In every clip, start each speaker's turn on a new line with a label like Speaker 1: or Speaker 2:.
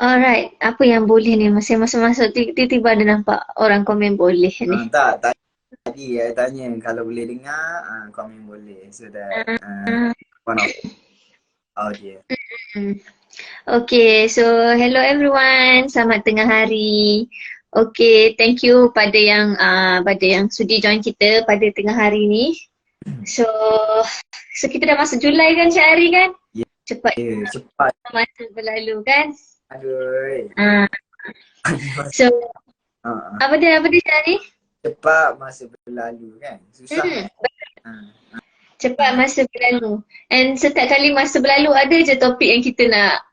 Speaker 1: Alright, apa yang boleh ni? Masuk tiba-tiba ada nampak orang komen boleh ni.
Speaker 2: Tadi saya tanya kalau boleh dengar, komen boleh. So that
Speaker 1: Ah,
Speaker 2: one of audio.
Speaker 1: hmm. Okay, so hello everyone. Selamat tengah hari. Okay, thank you pada yang sudi join kita pada tengah hari ni. So, kita dah masuk Julai kan Cik Ari kan?
Speaker 2: Ya,
Speaker 1: Cepat
Speaker 2: cepat.
Speaker 1: masa berlalu kan?
Speaker 2: Aduh.
Speaker 1: Ah, so
Speaker 2: Ah,
Speaker 1: apa dia Cik Ari?
Speaker 2: cepat masa berlalu kan. Susah
Speaker 1: Hmm,
Speaker 2: kan? Ah,
Speaker 1: cepat masa berlalu. And setiap kali masa berlalu ada je topik yang kita nak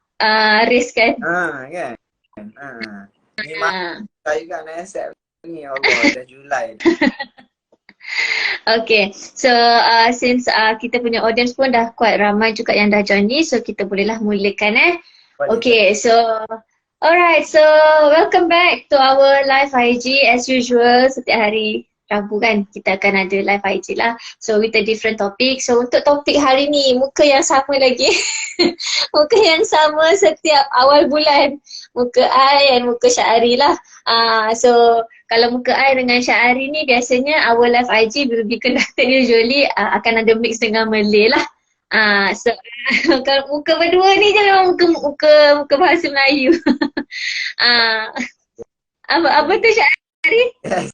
Speaker 1: raise kan?
Speaker 2: kan. Ni masa
Speaker 1: Ah.
Speaker 2: saya kan accept ni, Allah dah Julai.
Speaker 1: Okay, so since kita punya audience pun dah quite ramai juga yang dah join ni, so kita bolehlah mulakan
Speaker 2: Boleh.
Speaker 1: Okay, so alright, so welcome back to our live IG as usual. Setiap hari Rabu kan kita akan ada live IG lah. So with a different topic. So untuk topik hari ni muka yang sama lagi. Muka yang sama setiap awal bulan. Muka I and muka Syahari lah. So kalau muka I dengan Syahari ni biasanya our live IG will be conducted usually akan ada mix dengan Malay lah. So kalau muka berdua ni je memang muka bahasa Melayu. Apa tu Syahari?
Speaker 2: Yes,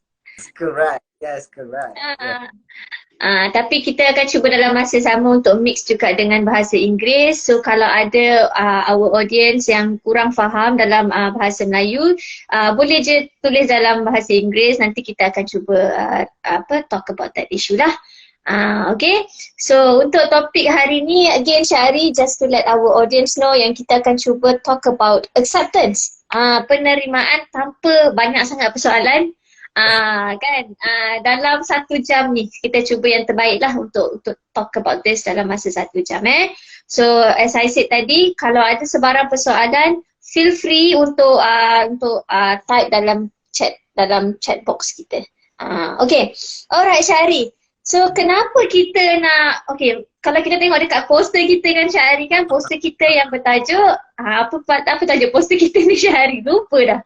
Speaker 2: correct. Yes, correct. Yeah.
Speaker 1: Tapi kita akan cuba dalam masa sama untuk mix juga dengan bahasa Inggeris. So kalau ada our audience yang kurang faham dalam bahasa Melayu, boleh je tulis dalam bahasa Inggeris. Nanti kita akan cuba talk about that issue lah. Okay, so untuk topik hari ni, again Syahri, just to let our audience know yang kita akan cuba talk about acceptance. Penerimaan tanpa banyak sangat persoalan. Dalam 1 jam ni kita cuba yang terbaik lah untuk talk about this dalam masa 1 jam So as I said tadi, kalau ada sebarang persoalan, feel free untuk type dalam chat box kita. Okay, alright Syahri. So kenapa kita nak, okay, kalau kita tengok dekat poster kita kan Syahri kan, poster kita yang bertajuk, apa tajuk poster kita ni Syahri, lupa dah.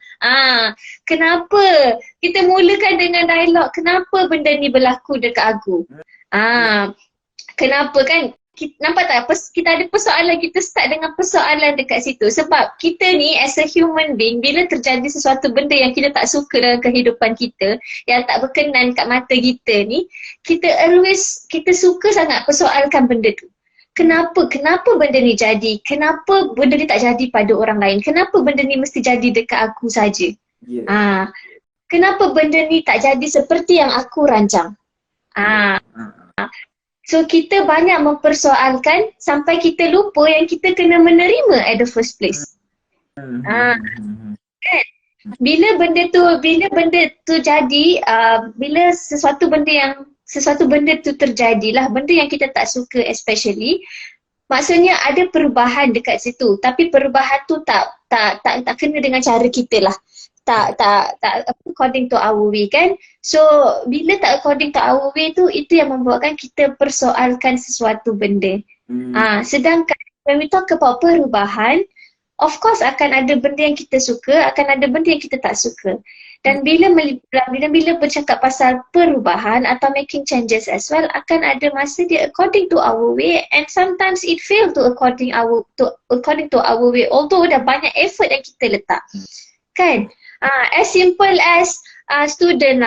Speaker 1: Kenapa? Kita mulakan dengan dialog, kenapa benda ni berlaku dekat aku? Kenapa kan? Nampak tak? Kita ada persoalan, kita start dengan persoalan dekat situ. Sebab kita ni as a human being, bila terjadi sesuatu benda yang kita tak suka dalam kehidupan kita, yang tak berkenan kat mata kita ni, kita suka sangat persoalkan benda tu. Kenapa benda ni jadi? Kenapa benda ni tak jadi pada orang lain? Kenapa benda ni mesti jadi dekat aku saja?
Speaker 2: Yeah.
Speaker 1: Kenapa benda ni tak jadi seperti yang aku rancang? So kita banyak mempersoalkan sampai kita lupa yang kita kena menerima at the first place. Kan? Bila benda tu jadi, bila sesuatu benda tu terjadilah, benda yang kita tak suka especially, maksudnya ada perubahan dekat situ, tapi perubahan tu tak kena dengan cara kita lah. Tak according to our way kan. So bila tak according to our way tu, itu yang membuatkan kita persoalkan sesuatu benda. Sedangkan when we talk about perubahan, of course akan ada benda yang kita suka, akan ada benda yang kita tak suka. Dan bila bercakap pasal perubahan atau making changes as well, akan ada masa dia according to our way, and sometimes it fail to according to our way, although dah banyak effort yang kita letak. Kan? As simple as student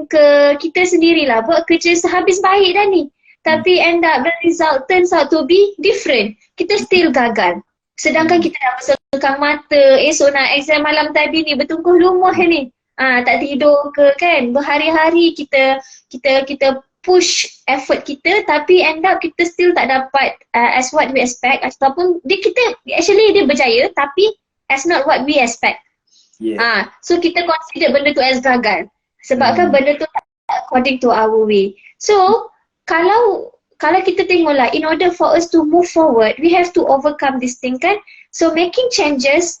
Speaker 1: ke kita sendirilah buat kerja sehabis baik dah ni, tapi end up the result turns out to be different. Kita still gagal. Sedangkan kita dah besarkan mata, esok nak exam malam tadi ni bertungkuh lumah ni. Tak tidur ke kan, berhari-hari kita push effort kita, tapi end up kita still tak dapat as what we expect, ataupun dia berjaya tapi as not what we expect.
Speaker 2: Yeah.
Speaker 1: So kita consider benda tu as gagal sebabkan benda tu tak according to our way. So kalau kita tengoklah, in order for us to move forward, we have to overcome this thing kan. So making changes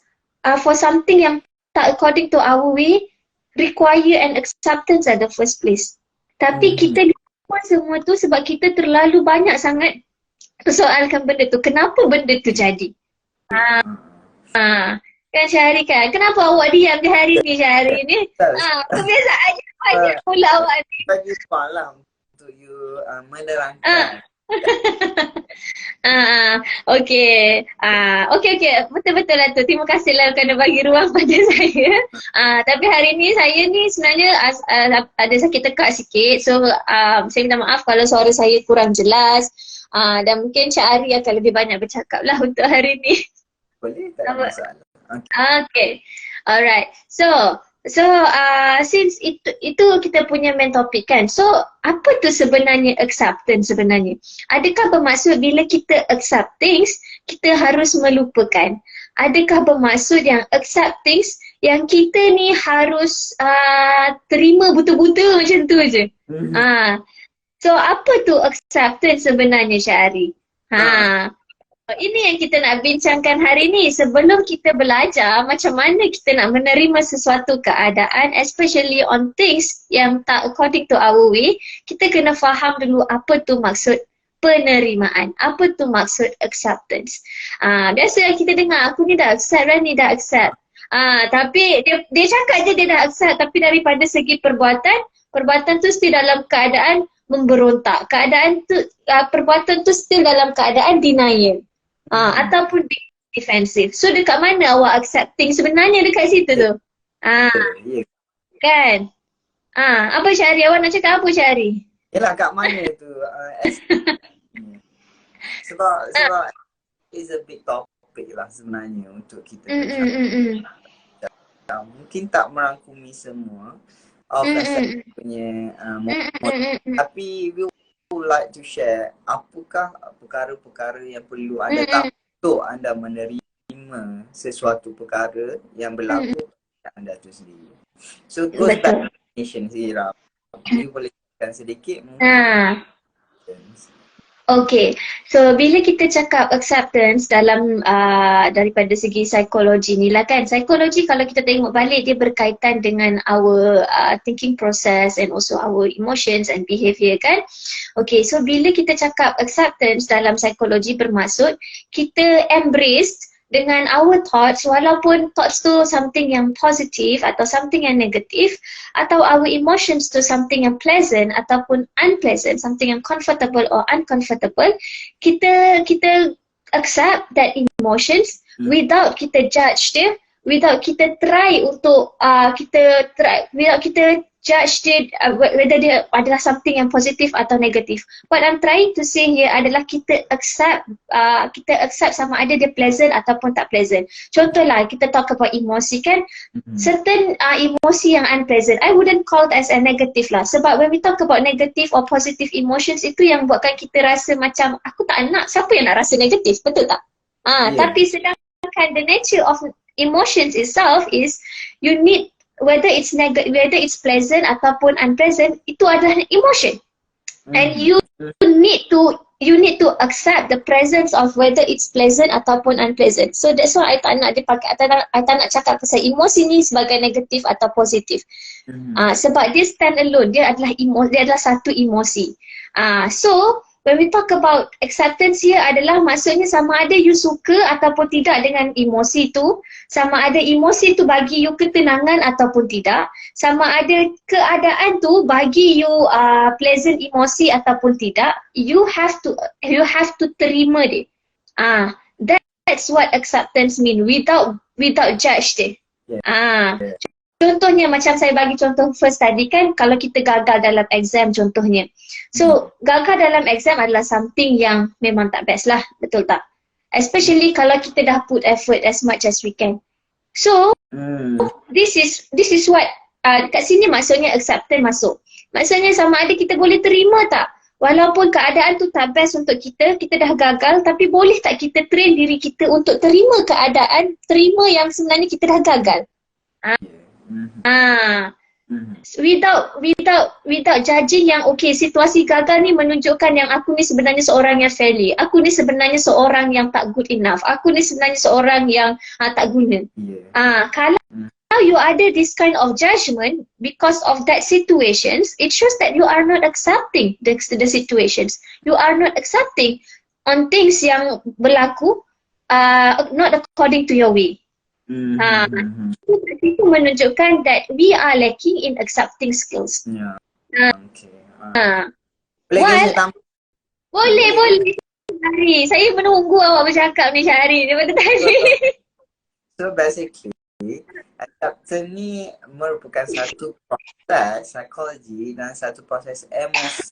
Speaker 1: for something yang tak according to our way require an acceptance at the first place. Tapi kita lupa semua tu sebab kita terlalu banyak sangat persoalkan benda tu. Kenapa benda tu jadi? Kan Syahri kan? Kenapa awak diam je hari ni Syahri ni? Kebiasaannya banyak pula awak ni.
Speaker 2: Bagi malam untuk you
Speaker 1: Ah.
Speaker 2: menerangkan.
Speaker 1: Okay. Okay. Betul-betul lah tu. Terima kasih lah kerana bagi ruang pada saya. Tapi hari ni saya ni sebenarnya ada sakit tekak sikit. So, saya minta maaf kalau suara saya kurang jelas. Dan mungkin Cik Ari akan lebih banyak bercakap lah untuk hari ni.
Speaker 2: Boleh, tak ada masalah.
Speaker 1: Okay. Alright. So since itu kita punya main topik kan. So, apa tu sebenarnya acceptance sebenarnya? Adakah bermaksud bila kita accept things, kita harus melupakan? Adakah bermaksud yang accept things yang kita ni harus terima buta-buta macam tu je? So, apa tu acceptance sebenarnya, Syahri? Ini yang kita nak bincangkan hari ni. Sebelum kita belajar macam mana kita nak menerima sesuatu keadaan, especially on things yang tak according to our way, kita kena faham dulu apa tu maksud penerimaan. Apa tu maksud acceptance. Biasa kita dengar, aku ni dah accept, Rani dah accept. Tapi dia cakap je dia dah accept, tapi daripada segi perbuatan tu still dalam keadaan memberontak. Perbuatan tu still dalam keadaan denial. Ataupun defensif. So dekat mana awak accepting sebenarnya dekat situ tu? Kan? Apa Syahri? Awak nak cakap apa Syahri?
Speaker 2: Yelah, kat mana tu? Sebab it's a big topic lah sebenarnya untuk kita mungkin tak merangkumi semua punya tapi we would like to share apakah perkara-perkara yang perlu anda tahu untuk anda menerima sesuatu perkara yang berlaku pada anda tu sendiri. So goes back to definition Zira. You boleh katakan sedikit mungkin.
Speaker 1: Okay, so bila kita cakap acceptance dalam daripada segi psikologi ni lah kan. Psikologi kalau kita tengok balik dia berkaitan dengan our thinking process and also our emotions and behavior kan. Okay, so bila kita cakap acceptance dalam psikologi bermaksud kita embrace dengan our thoughts, walaupun thoughts tu something yang positif atau something yang negatif, atau our emotions tu something yang pleasant ataupun unpleasant, something yang comfortable or uncomfortable, kita accept that emotions without kita judge dia, without kita try untuk without kita judge dia whether dia adalah something yang positif atau negatif. What I'm trying to say here adalah kita accept sama ada dia pleasant ataupun tak pleasant. Contohlah kita talk about emosi kan, certain emosi yang unpleasant, I wouldn't call it as a negative lah. Sebab when we talk about negative or positive emotions, itu yang buatkan kita rasa macam aku tak nak, siapa yang nak rasa negatif, betul tak? Tapi sedangkan the nature of emotions itself is you need whether it's pleasant ataupun unpleasant, itu adalah emotion. And you need to accept the presence of whether it's pleasant ataupun unpleasant. So that's why I tak nak cakap pasal emosi ni sebagai negatif atau positif. Sebab dia stand alone, dia adalah satu emosi. So when we talk about acceptance here adalah maksudnya sama ada you suka ataupun tidak dengan emosi tu, sama ada emosi tu bagi you ketenangan ataupun tidak, sama ada keadaan tu bagi you pleasant emosi ataupun tidak, you have to terima dia. That's what acceptance mean, without judge dia. Contohnya macam saya bagi contoh first tadi kan, kalau kita gagal dalam exam contohnya. So gagal dalam exam adalah something yang memang tak best lah, betul tak? Especially kalau kita dah put effort as much as we can. So this is what kat sini maksudnya acceptance masuk. Maksudnya sama ada kita boleh terima tak? Walaupun keadaan tu tak best untuk kita dah gagal, tapi boleh tak kita train diri kita untuk terima keadaan, terima yang sebenarnya kita dah gagal. Without judging yang okay, situasi gagal ni menunjukkan yang aku ni sebenarnya seorang yang failure, aku ni sebenarnya seorang yang tak good enough, aku ni sebenarnya seorang yang tak guna. Kalau you ada this kind of judgment because of that situations, it shows that you are not accepting the situations, you are not accepting on things yang berlaku not according to your way. Itu menunjukkan that we are lacking in accepting skills.
Speaker 2: Okay. Boleh ke saya tambah?
Speaker 1: Boleh. Syahri, saya menunggu awak bercakap ni Syahri daripada tadi.
Speaker 2: So basically, acceptance ni merupakan satu proses psikologi dan satu proses emosi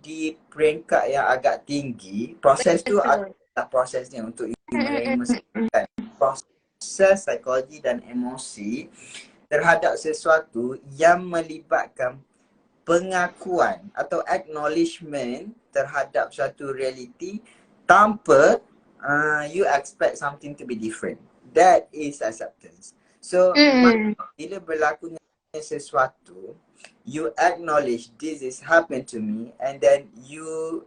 Speaker 2: di peringkat yang agak tinggi. Proses tu adalah prosesnya untuk menerima proses psikologi dan emosi terhadap sesuatu yang melibatkan pengakuan atau acknowledgement terhadap suatu realiti tanpa you expect something to be different. That is acceptance. So bila berlakunya sesuatu, you acknowledge this is happened to me and then you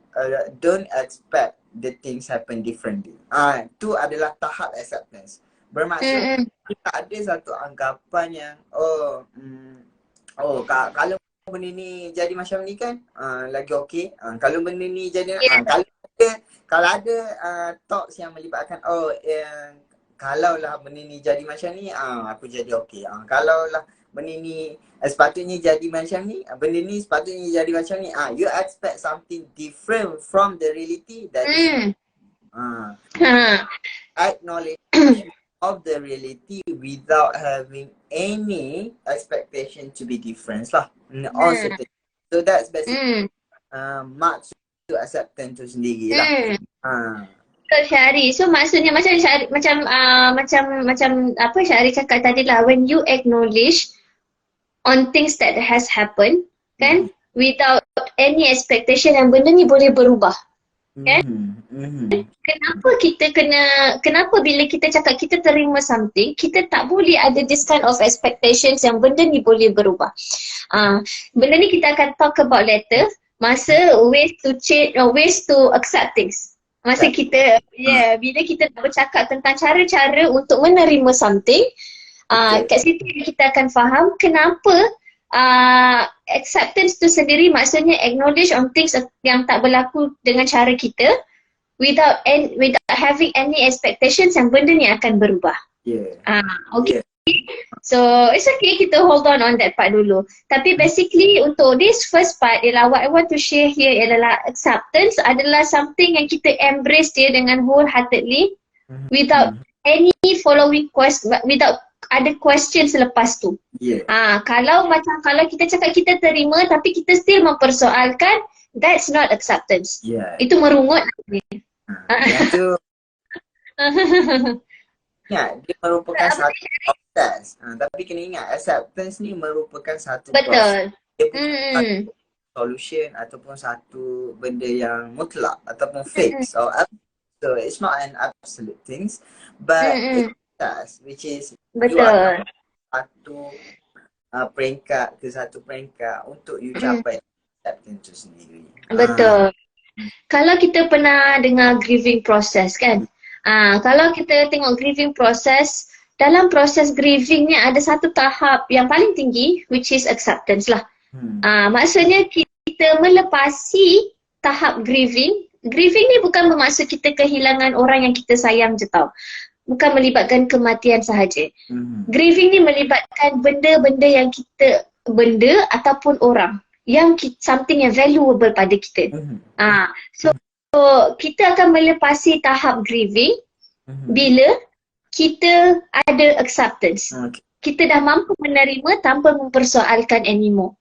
Speaker 2: don't expect the things happen differently. Itu adalah tahap acceptance. Bermaksud kita ada satu anggapan yang kalau benda ni jadi macam ni kan lagi okey. Kalau benda ni jadi kalau ada talks yang melibatkan kalaulah benda ni jadi macam ni aku jadi okey. Kalaulah benda ni sepatutnya jadi macam ni, benda ni sepatutnya jadi macam ni, you expect something different from the reality that is acknowledgement of the reality without having any expectation to be different lah. So that's basically maksud acceptance tu sendiri lah.
Speaker 1: Syahri, so maksudnya macam Syahri, macam apa Syahri cakap tadi lah, when you acknowledge on things that has happened kan, without any expectation yang benda ni boleh berubah kan. Kenapa bila kita cakap kita terima something, kita tak boleh ada this kind of expectations yang benda ni boleh berubah. Benda ni kita akan talk about later, masa ways to change or ways to accept things. Masa kita bila kita nak bercakap tentang cara-cara untuk menerima something, kat situ kita akan faham kenapa acceptance tu sendiri maksudnya acknowledge on things yang tak berlaku dengan cara kita without having any expectations yang benda ni akan berubah. Okay. So it's okay kita hold on that part dulu. Tapi basically untuk this first part ialah what I want to share here adalah acceptance adalah something yang kita embrace dia dengan wholeheartedly without any following question, without ada question selepas tu. Kalau kita cakap kita terima tapi kita still mempersoalkan, that's not acceptance. Itu merungut.
Speaker 2: Itu dia merupakan satu proses. Tapi kena ingat acceptance ni merupakan satu proses. Dia bukan satu solution ataupun satu benda yang mutlak ataupun fix or so it's not an absolute things, but which is you are satu peringkat ke satu peringkat untuk you capai acceptance tu sendiri.
Speaker 1: Kalau kita pernah dengar grieving process kan, kalau kita tengok grieving process, dalam proses grieving ni ada satu tahap yang paling tinggi which is acceptance lah. Maksudnya kita melepasi tahap grieving. Grieving ni bukan bermaksud kita kehilangan orang yang kita sayang je tau. Bukan melibatkan kematian sahaja. Grieving ni melibatkan benda-benda yang kita, benda ataupun orang yang something yang valuable pada kita. So kita akan melepasi tahap grieving bila kita ada acceptance. Kita dah mampu menerima tanpa mempersoalkan anymore.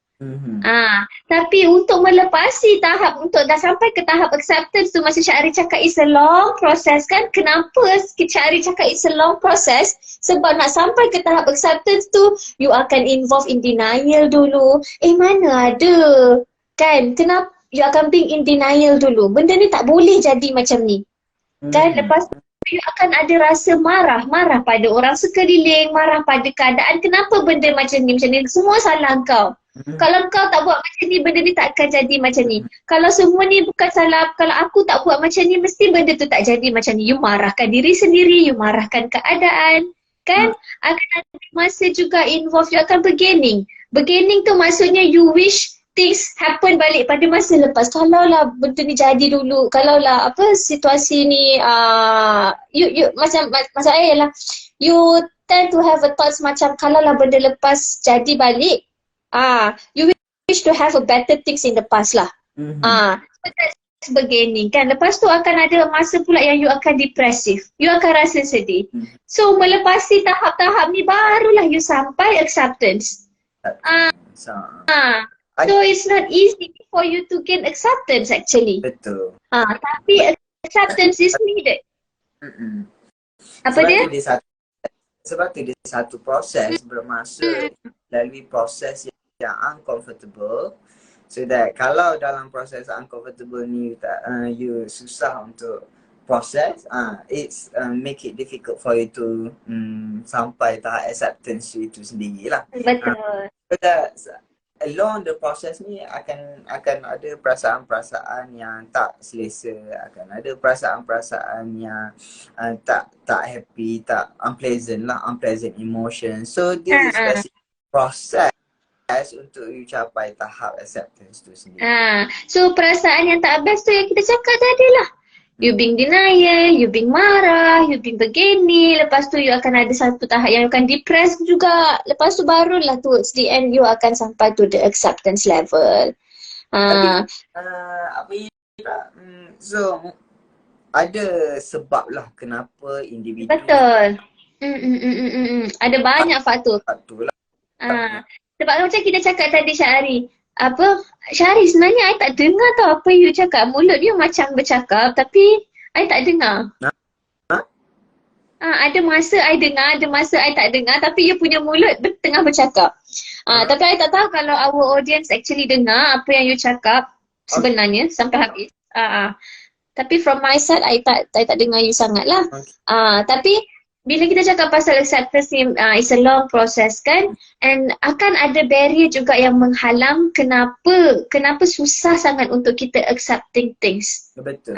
Speaker 1: Tapi untuk melepasi tahap, untuk dah sampai ke tahap acceptance tu, masa Syahri cakap it's a long process kan. Kenapa Syahri cakap it's a long process? Sebab nak sampai ke tahap acceptance tu, you akan involve in denial dulu. Mana ada kan, kenapa you akan being in denial dulu. Benda ni tak boleh jadi macam ni kan. Lepas tu you akan ada rasa marah pada orang sekeliling, marah pada keadaan. Kenapa benda macam ni, semua salah kau. Kalau kau tak buat macam ni, benda ni tak akan jadi macam ni. Kalau semua ni bukan salah, kalau aku tak buat macam ni, mesti benda tu tak jadi macam ni. You marahkan diri sendiri, you marahkan keadaan kan. Akan ada masa juga involve, you akan bargaining. Bargaining tu maksudnya you wish things happen balik pada masa lepas. Kalaulah benda ni jadi dulu, kalaulah situasi ni you macam saya ialah you tend to have a thoughts macam kalaulah benda lepas jadi balik, you wish to have a better things in the past lah. So that's beginning kan. Lepas tu akan ada masa pula yang you akan depresif. You akan rasa sedih. So melepasi tahap-tahap ni barulah you sampai acceptance. So it's not easy for you to gain acceptance actually.
Speaker 2: Betul.
Speaker 1: Tapi acceptance is needed. Apa
Speaker 2: sebab
Speaker 1: dia?
Speaker 2: Sebab tu dia satu proses bermasa melalui proses yang uncomfortable. So that kalau dalam proses uncomfortable ni you susah untuk proses, it's make it difficult for you to sampai tahap acceptance itu sendirilah.
Speaker 1: Betul.
Speaker 2: Along the process ni akan ada perasaan-perasaan yang tak selesa, akan ada perasaan-perasaan yang tak happy, tak unpleasant emotion. So this is basic process untuk you capai tahap acceptance tu sendiri.
Speaker 1: So perasaan yang tak best tu yang kita cakap tadi lah. You being denial, you being marah, you being begini. Lepas tu you akan ada satu tahap yang you akan depressed juga. Lepas tu barulah towards the end you akan sampai to the acceptance level.
Speaker 2: So ada sebab lah kenapa individu.
Speaker 1: Betul. Ada banyak faktor.
Speaker 2: Faktor lah.
Speaker 1: Sebab macam kita cakap tadi Syahri, Syahri sebenarnya I tak dengar tau apa you cakap. Mulut you macam bercakap tapi I tak dengar. Ada masa I dengar, ada masa I tak dengar, tapi you punya mulut tengah bercakap. Tapi I tak tahu kalau our audience actually dengar apa yang you cakap sebenarnya sampai habis. Tapi from my side I tak dengar you sangat lah. Tapi bila kita cakap pasal acceptance ni, it's a long process kan, and akan ada barrier juga yang menghalang kenapa susah sangat untuk kita accepting things.
Speaker 2: Betul.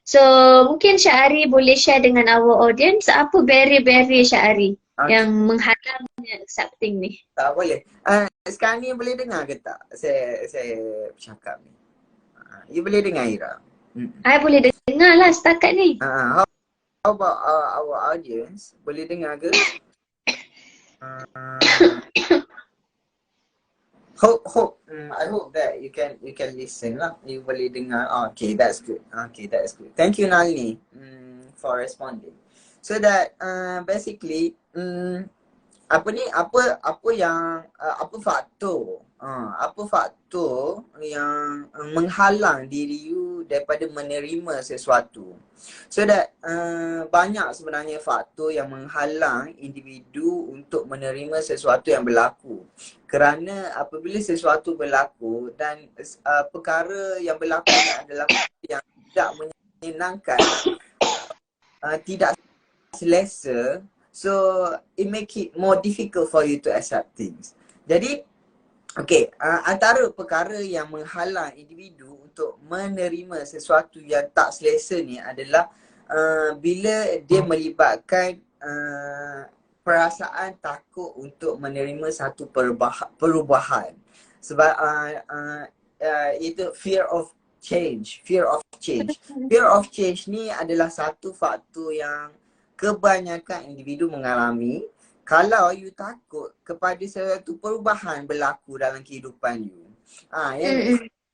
Speaker 1: So mungkin Syahri boleh share dengan our audience apa barrier Syahri yang menghalang accepting ni.
Speaker 2: Tak boleh. Sekarang ni boleh dengar ke tak saya bercakap ni? You boleh dengar Ira?
Speaker 1: I boleh dengar lah setakat ni.
Speaker 2: How about our audience? Boleh dengar ke? I hope that you can listen lah. You boleh dengar. Okay, that's good. Thank you Nalini for responding. So that basically apa faktor yang menghalang diri you daripada menerima sesuatu. So that banyak sebenarnya faktor yang menghalang individu untuk menerima sesuatu yang berlaku. Kerana apabila sesuatu berlaku dan perkara yang berlaku adalah yang tidak menyenangkan, tidak selesa, so it make it more difficult for you to accept things. Jadi antara perkara yang menghalang individu untuk menerima sesuatu yang tak selesa ni adalah bila dia melibatkan perasaan takut untuk menerima satu perubahan. Sebab itu fear of change. Fear of change ni adalah satu faktor yang kebanyakan individu mengalami. Kalau you takut kepada sesuatu perubahan berlaku dalam kehidupan you.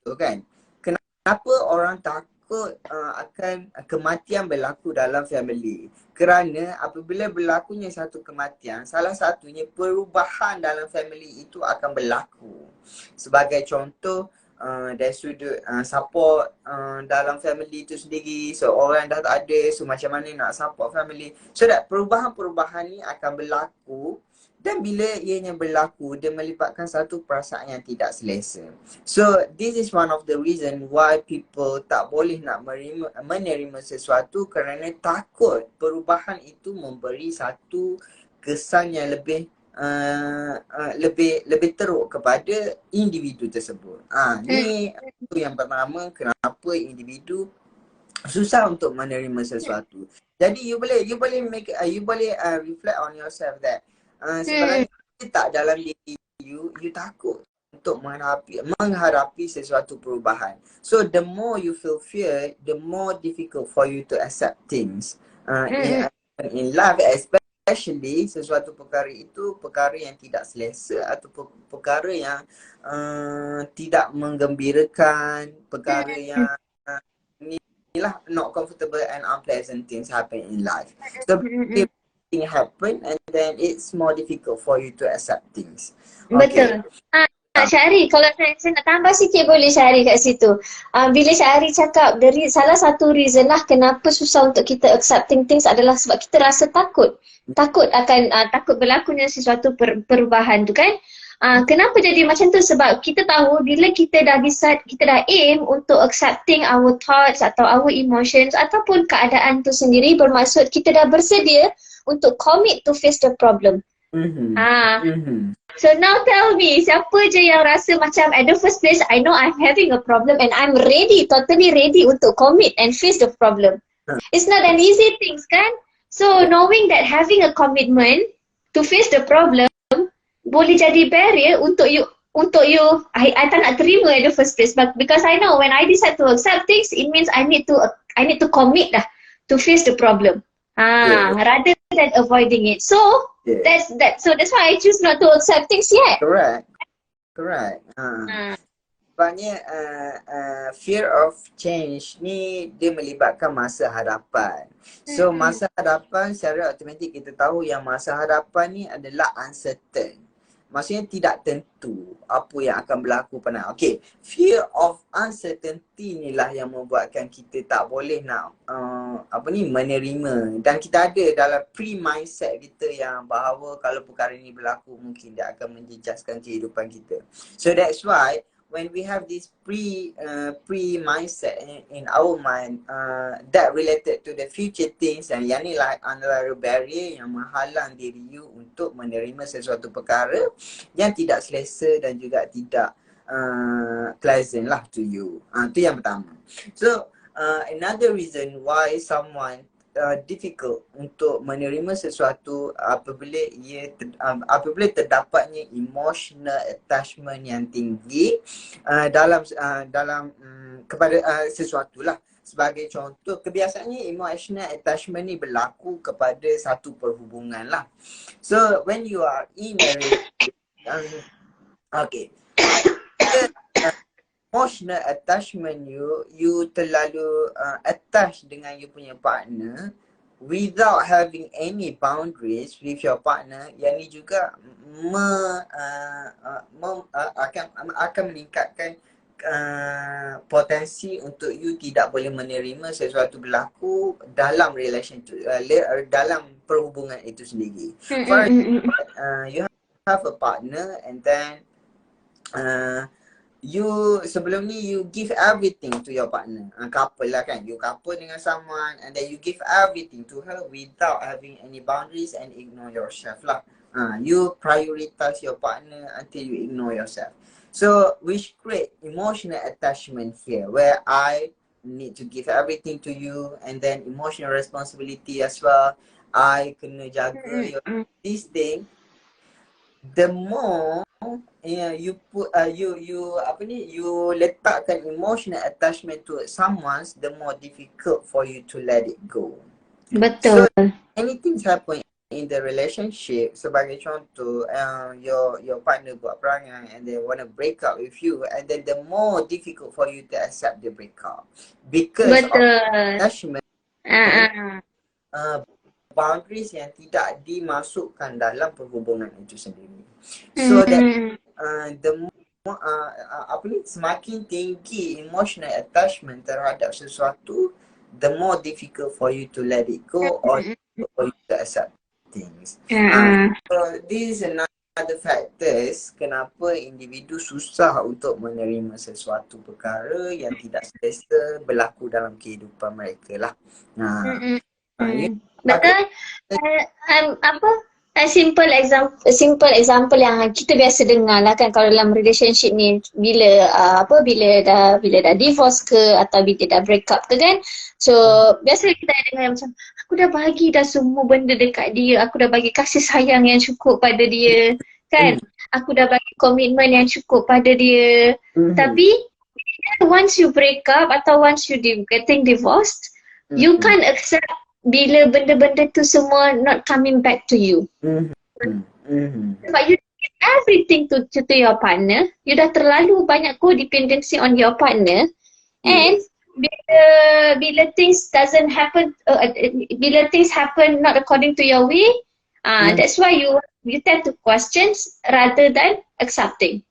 Speaker 2: Itu kan. Kenapa orang takut akan kematian berlaku dalam family? Kerana apabila berlakunya satu kematian, salah satunya perubahan dalam family itu akan berlaku. Sebagai contoh, dari sudut support dalam family itu sendiri. So orang dah tak ada, so macam mana nak support family. So that perubahan-perubahan ni akan berlaku. Dan bila ianya berlaku, dia melibatkan satu perasaan yang tidak selesa. So this is one of the reason why people tak boleh nak menerima sesuatu kerana takut perubahan itu memberi satu kesan yang lebih teruk kepada individu tersebut. Ni yang pertama kenapa individu susah untuk menerima sesuatu. Jadi you boleh reflect on yourself that sebenarnya tak dalam diri you takut untuk menghadapi sesuatu perubahan. So the more you feel fear, the more difficult for you to accept things. In life, especially sesuatu perkara itu perkara yang tidak selesa atau perkara yang tidak menggembirakan, perkara yang inilah not comfortable and unpleasant things happen in life. So thing happen and then it's more difficult for you to accept things.
Speaker 1: Betul. Syahri, kalau saya nak tambah sikit boleh Syahri kat situ. Bila Syahri cakap dari salah satu reason lah kenapa susah untuk kita accepting things adalah sebab kita rasa takut. Takut akan takut berlakunya sesuatu perubahan tu kan. Kenapa jadi macam tu? Sebab kita tahu bila kita dah decide, kita dah aim untuk accepting our thoughts atau our emotions ataupun keadaan tu sendiri, bermaksud kita dah bersedia untuk commit to face the problem. So now tell me, siapa je yang rasa macam at the first place, I know I'm having a problem and I'm ready, totally ready untuk commit and face the problem. It's not an easy thing kan? So knowing that having a commitment to face the problem boleh jadi barrier untuk you I tak nak terima at the first place, but because I know when I decide to accept things, it means I need to commit dah to face the problem. Rather than avoiding it. So that's why I choose not to accept things yet.
Speaker 2: Correct. Sebabnya fear of change ni dia melibatkan masa hadapan. So masa hadapan secara automatik kita tahu yang masa hadapan ni adalah uncertain. Maksudnya tidak tentu apa yang akan berlaku pada. Okay, fear of uncertainty ni lah yang membuatkan kita tak boleh nak menerima. Dan kita ada dalam pre-mindset kita yang bahawa kalau perkara ni berlaku mungkin dia akan menjejaskan kehidupan kita. So that's why when we have this pre-mindset in our mind that related to the future things, and yang ni lah antara barrier yang menghalang diri you untuk menerima sesuatu perkara yang tidak selesa dan juga tidak pleasant lah to you. Itu yang pertama. So another reason why someone difficult untuk menerima sesuatu apabila terdapatnya emotional attachment yang tinggi dalam kepada sesuatu lah. Sebagai contoh, kebiasaannya emotional attachment ni berlaku kepada satu perhubungan lah. So when you are in a emotional attachment you terlalu attached dengan you punya partner without having any boundaries with your partner, yang ni juga akan meningkatkan potensi untuk you tidak boleh menerima sesuatu berlaku dalam relationship, dalam perhubungan itu sendiri. For you have a partner and then you sebelum ni you give everything to your partner. Couple lah kan, you couple dengan someone and then you give everything to her without having any boundaries and ignore yourself lah. You prioritize your partner until you ignore yourself. So which create emotional attachment here where I need to give everything to you and then emotional responsibility as well. I kena jaga this thing. The more you put you letakkan emotional attachment to someone, the more difficult for you to let it go.
Speaker 1: Betul.
Speaker 2: So anything happen in the relationship, sebagai contoh your partner buat perangai and they want to break up with you, and then the more difficult for you to accept the breakup because of attachment. Boundaries yang tidak dimasukkan dalam perhubungan itu sendiri. So that the more semakin tinggi emotional attachment terhadap sesuatu, the more difficult for you to let it go or for you to accept things. So this is another factors kenapa individu susah untuk menerima sesuatu perkara yang tidak selesa berlaku dalam kehidupan mereka lah.
Speaker 1: Betul. Simple example yang kita biasa dengar lah kan kalau dalam relationship ni, bila dah divorce ke atau bila dah break up ke kan. So biasa kita dengar macam aku dah bagi dah semua benda dekat dia, aku dah bagi kasih sayang yang cukup pada dia kan. aku dah bagi komitmen yang cukup pada dia. Tapi once you break up atau once you getting divorced, you can't accept bila benda-benda tu semua not coming back to you. Sebab you give everything to your partner, you dah terlalu banyak codependency on your partner, and bila things doesn't happen, bila things happen not according to your way, that's why you tend to question rather than accepting.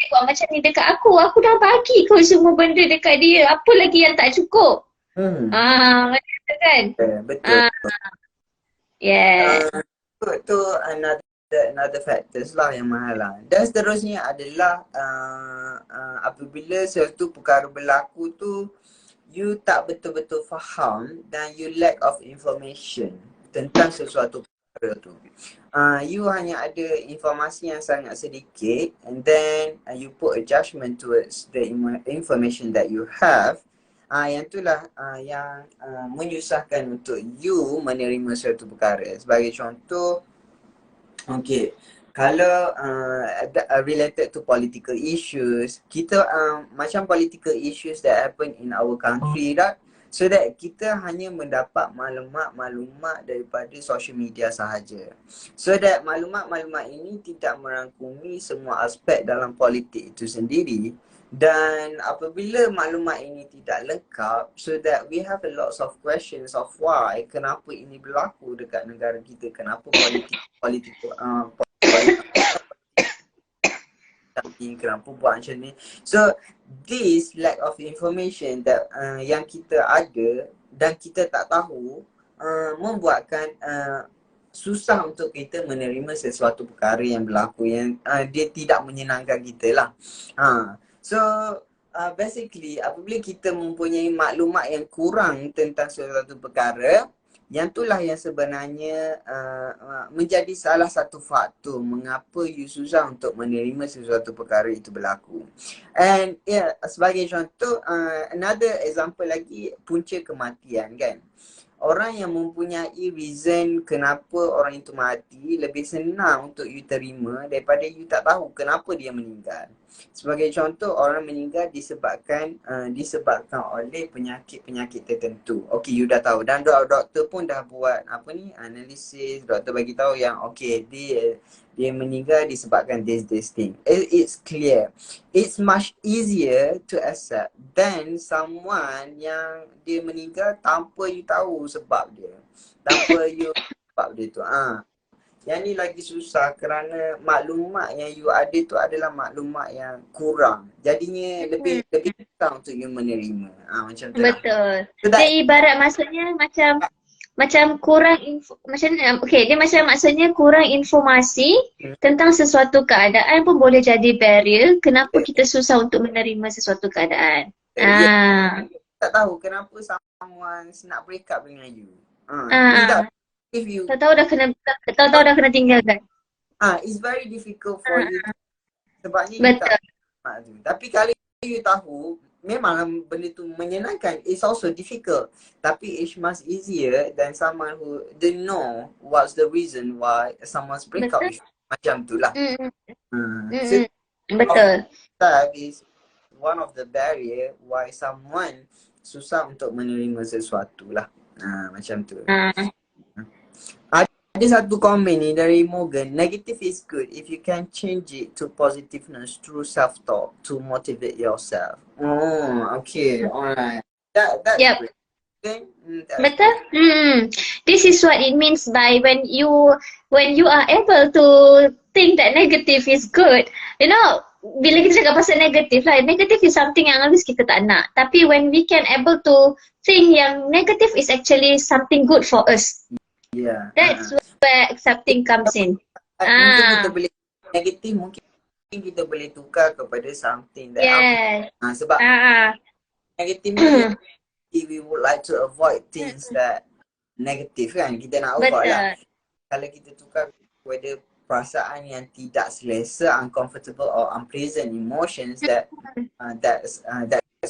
Speaker 1: Buat macam ni dekat aku dah bagi kau semua benda dekat dia, apa lagi yang tak cukup? Macam tu kan?
Speaker 2: Betul.
Speaker 1: Yeah.
Speaker 2: Tu another factors lah yang menghalang. Dan seterusnya adalah apabila sesuatu perkara berlaku tu, you tak betul-betul faham dan you lack of information tentang sesuatu perkara tu. You hanya ada informasi yang sangat sedikit, and then you put a judgment towards the information that you have. Yang itulah yang menyusahkan untuk you menerima suatu perkara. Sebagai contoh, kalau related to political issues, kita macam political issues that happen in our country, right? So that kita hanya mendapat maklumat daripada social media sahaja. So that maklumat ini tidak merangkumi semua aspek dalam politik itu sendiri. Dan apabila maklumat ini tidak lengkap, so that we have a lot of questions of why, kenapa ini berlaku dekat negara kita, kenapa politik kenapa buat macam ni. So this lack of information that yang kita ada dan kita tak tahu membuatkan susah untuk kita menerima sesuatu perkara yang berlaku yang dia tidak menyenangkan kita lah. So basically apabila kita mempunyai maklumat yang kurang tentang sesuatu perkara, yang itulah yang sebenarnya menjadi salah satu faktor mengapa you susah untuk menerima sesuatu perkara itu berlaku. And sebagai contoh, another example lagi, punca kematian kan. Orang yang mempunyai reason kenapa orang itu mati lebih senang untuk you terima daripada you tak tahu kenapa dia meninggal. Sebagai contoh, orang meninggal disebabkan oleh penyakit-penyakit tertentu. Okay, you dah tahu dan doktor pun dah buat analisis, doktor bagi tahu yang dia meninggal disebabkan this thing. It's clear. It's much easier to accept than someone yang dia meninggal tanpa you tahu sebab dia. Tanpa you sebab dia tu. Yang ni lagi susah kerana maklumat yang you ada tu adalah maklumat yang kurang. Jadinya lebih susah untuk you menerima. Macam tu.
Speaker 1: Betul. Dia ibarat maksudnya macam kurang dia macam maksudnya kurang informasi tentang sesuatu keadaan pun boleh jadi barrier kenapa kita susah untuk menerima sesuatu keadaan.
Speaker 2: Tak tahu kenapa someone nak break up dengan you. If you
Speaker 1: tahu dah kena tinggalkan.
Speaker 2: It's very difficult for you. Sebabnya
Speaker 1: betul.
Speaker 2: Tapi kalau you tahu memang benda tu menyenangkan, it's also difficult. Tapi it's much easier than someone who don't know what's the reason why someone's break up. Macam tu lah. So,
Speaker 1: betul.
Speaker 2: That is one of the barrier why someone susah untuk menerima sesuatu lah. Macam tu. Ada satu komen ni dari Morgan. Negative is good if you can change it to positiveness through self-talk to motivate yourself. Okay. Alright. That's great. Okay.
Speaker 1: Betul. This is what it means by when you are able to think that negative is good. You know, bila kita cakap pasal negative lah, negative is something yang always kita tak nak. Tapi when we can able to think yang negative is actually something good for us.
Speaker 2: Yeah.
Speaker 1: That's where accepting comes in.
Speaker 2: Mungkin kita boleh negatif, mungkin kita boleh tukar kepada something that sebab negatif ni we would like to avoid things that negative kan, kita nak avoid lah. Kalau kita tukar kepada perasaan yang tidak selesa, uncomfortable or unpleasant emotions, that's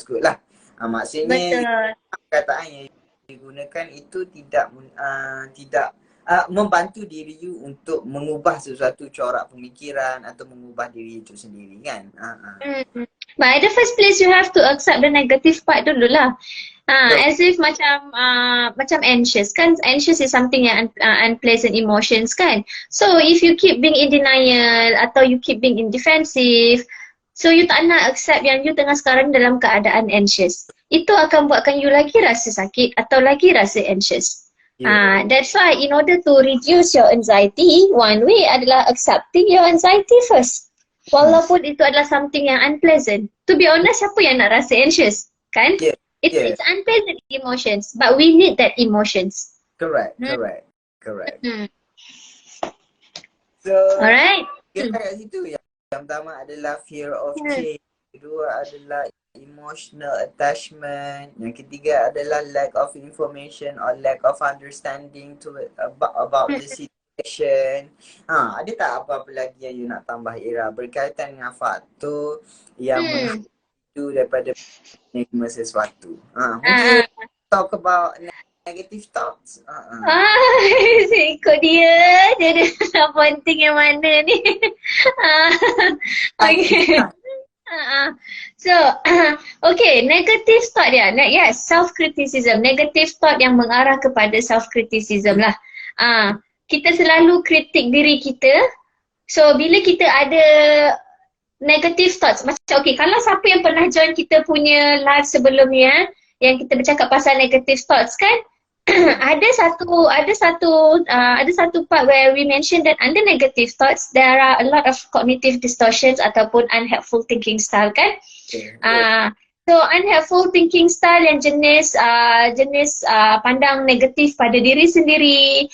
Speaker 2: good lah. Maksudnya perkataan yang digunakan itu tidak membantu diri you untuk mengubah sesuatu corak pemikiran atau mengubah diri itu sendiri kan.
Speaker 1: But at the first place you have to accept the negative part dulu lah. As if macam anxious kan, anxious is something yang unpleasant emotions kan. So if you keep being in denial atau you keep being in defensive, so you tak nak accept yang you tengah sekarang dalam keadaan anxious. Itu akan buatkan you lagi rasa sakit atau lagi rasa anxious. That's why in order to reduce your anxiety, one way adalah accepting your anxiety first. Walaupun itu adalah something yang unpleasant. To be honest, siapa yang nak rasa anxious? Kan? It's unpleasant emotions, but we need that emotions.
Speaker 2: Correct. So,
Speaker 1: alright.
Speaker 2: Kita kat situ yang pertama adalah fear of change. Kedua adalah emotional attachment. Yang ketiga adalah lack of information or lack of understanding to about the situation. Ada tak apa-apa lagi yang you nak tambah, Ira, berkaitan dengan faktor yang menghalang daripada menerima sesuatu? Mungkin talk about negative thoughts.
Speaker 1: Ikut dia ada penting yang mana ni. Okay. So, okay, negative thought dia. Yes, self-criticism. Negative thought yang mengarah kepada self-criticism lah. Kita selalu kritik diri kita. So, bila kita ada negative thoughts, macam okay, kalau siapa yang pernah join kita punya live sebelum ni yang kita bercakap pasal negative thoughts kan, ada satu part where we mentioned that under negative thoughts there are a lot of cognitive distortions ataupun unhelpful thinking style kan. So unhelpful thinking style yang jenis pandang negatif pada diri sendiri,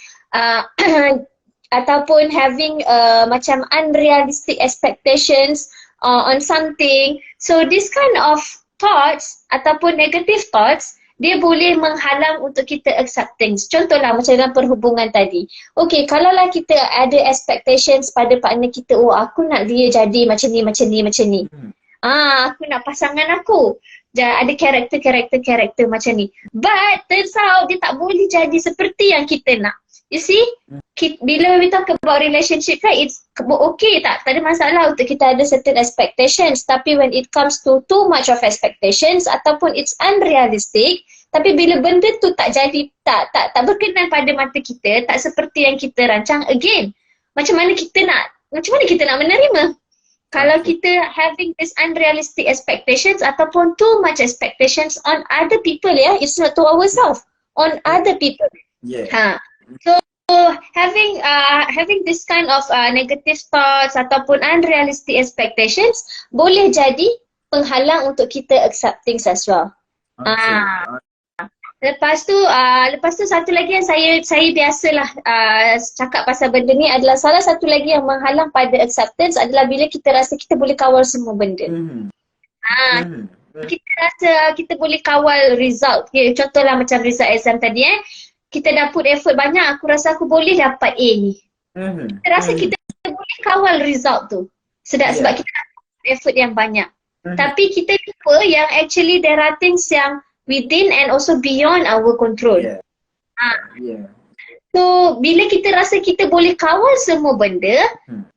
Speaker 1: ataupun having macam unrealistic expectations on something. So this kind of thoughts ataupun negative thoughts, dia boleh menghalang untuk kita accept things. Contohlah macam dalam perhubungan tadi. Okay, kalaulah kita ada expectations pada partner kita, oh aku nak dia jadi macam ni. Aku nak pasangan aku ada karakter macam ni. But turns out dia tak boleh jadi seperti yang kita nak. You see, bila we talk about relationship kan, it's okay tak ada masalah untuk kita ada certain expectations. Tapi when it comes to too much of expectations ataupun it's unrealistic, tapi bila benda tu tak jadi, tak berkenan pada mata kita, tak seperti yang kita rancang, again, macam mana kita nak menerima? Kalau kita having this unrealistic expectations ataupun too much expectations on other people, it's not to ourselves, on other people. So having this kind of negative thoughts ataupun unrealistic expectations boleh jadi penghalang untuk kita accepting as well. Lepas tu satu lagi yang saya biasalah cakap pasal benda ni adalah salah satu lagi yang menghalang pada acceptance adalah bila kita rasa kita boleh kawal semua benda. Kita rasa kita boleh kawal result. Contohlah macam result exam tadi kita dah put effort banyak, aku rasa aku boleh dapat A ni. Kita rasa kita boleh kawal result tu. Sebab kita dah put effort yang banyak. Tapi kita lupa yang actually there are things yang within and also beyond our control. So bila kita rasa kita boleh kawal semua benda,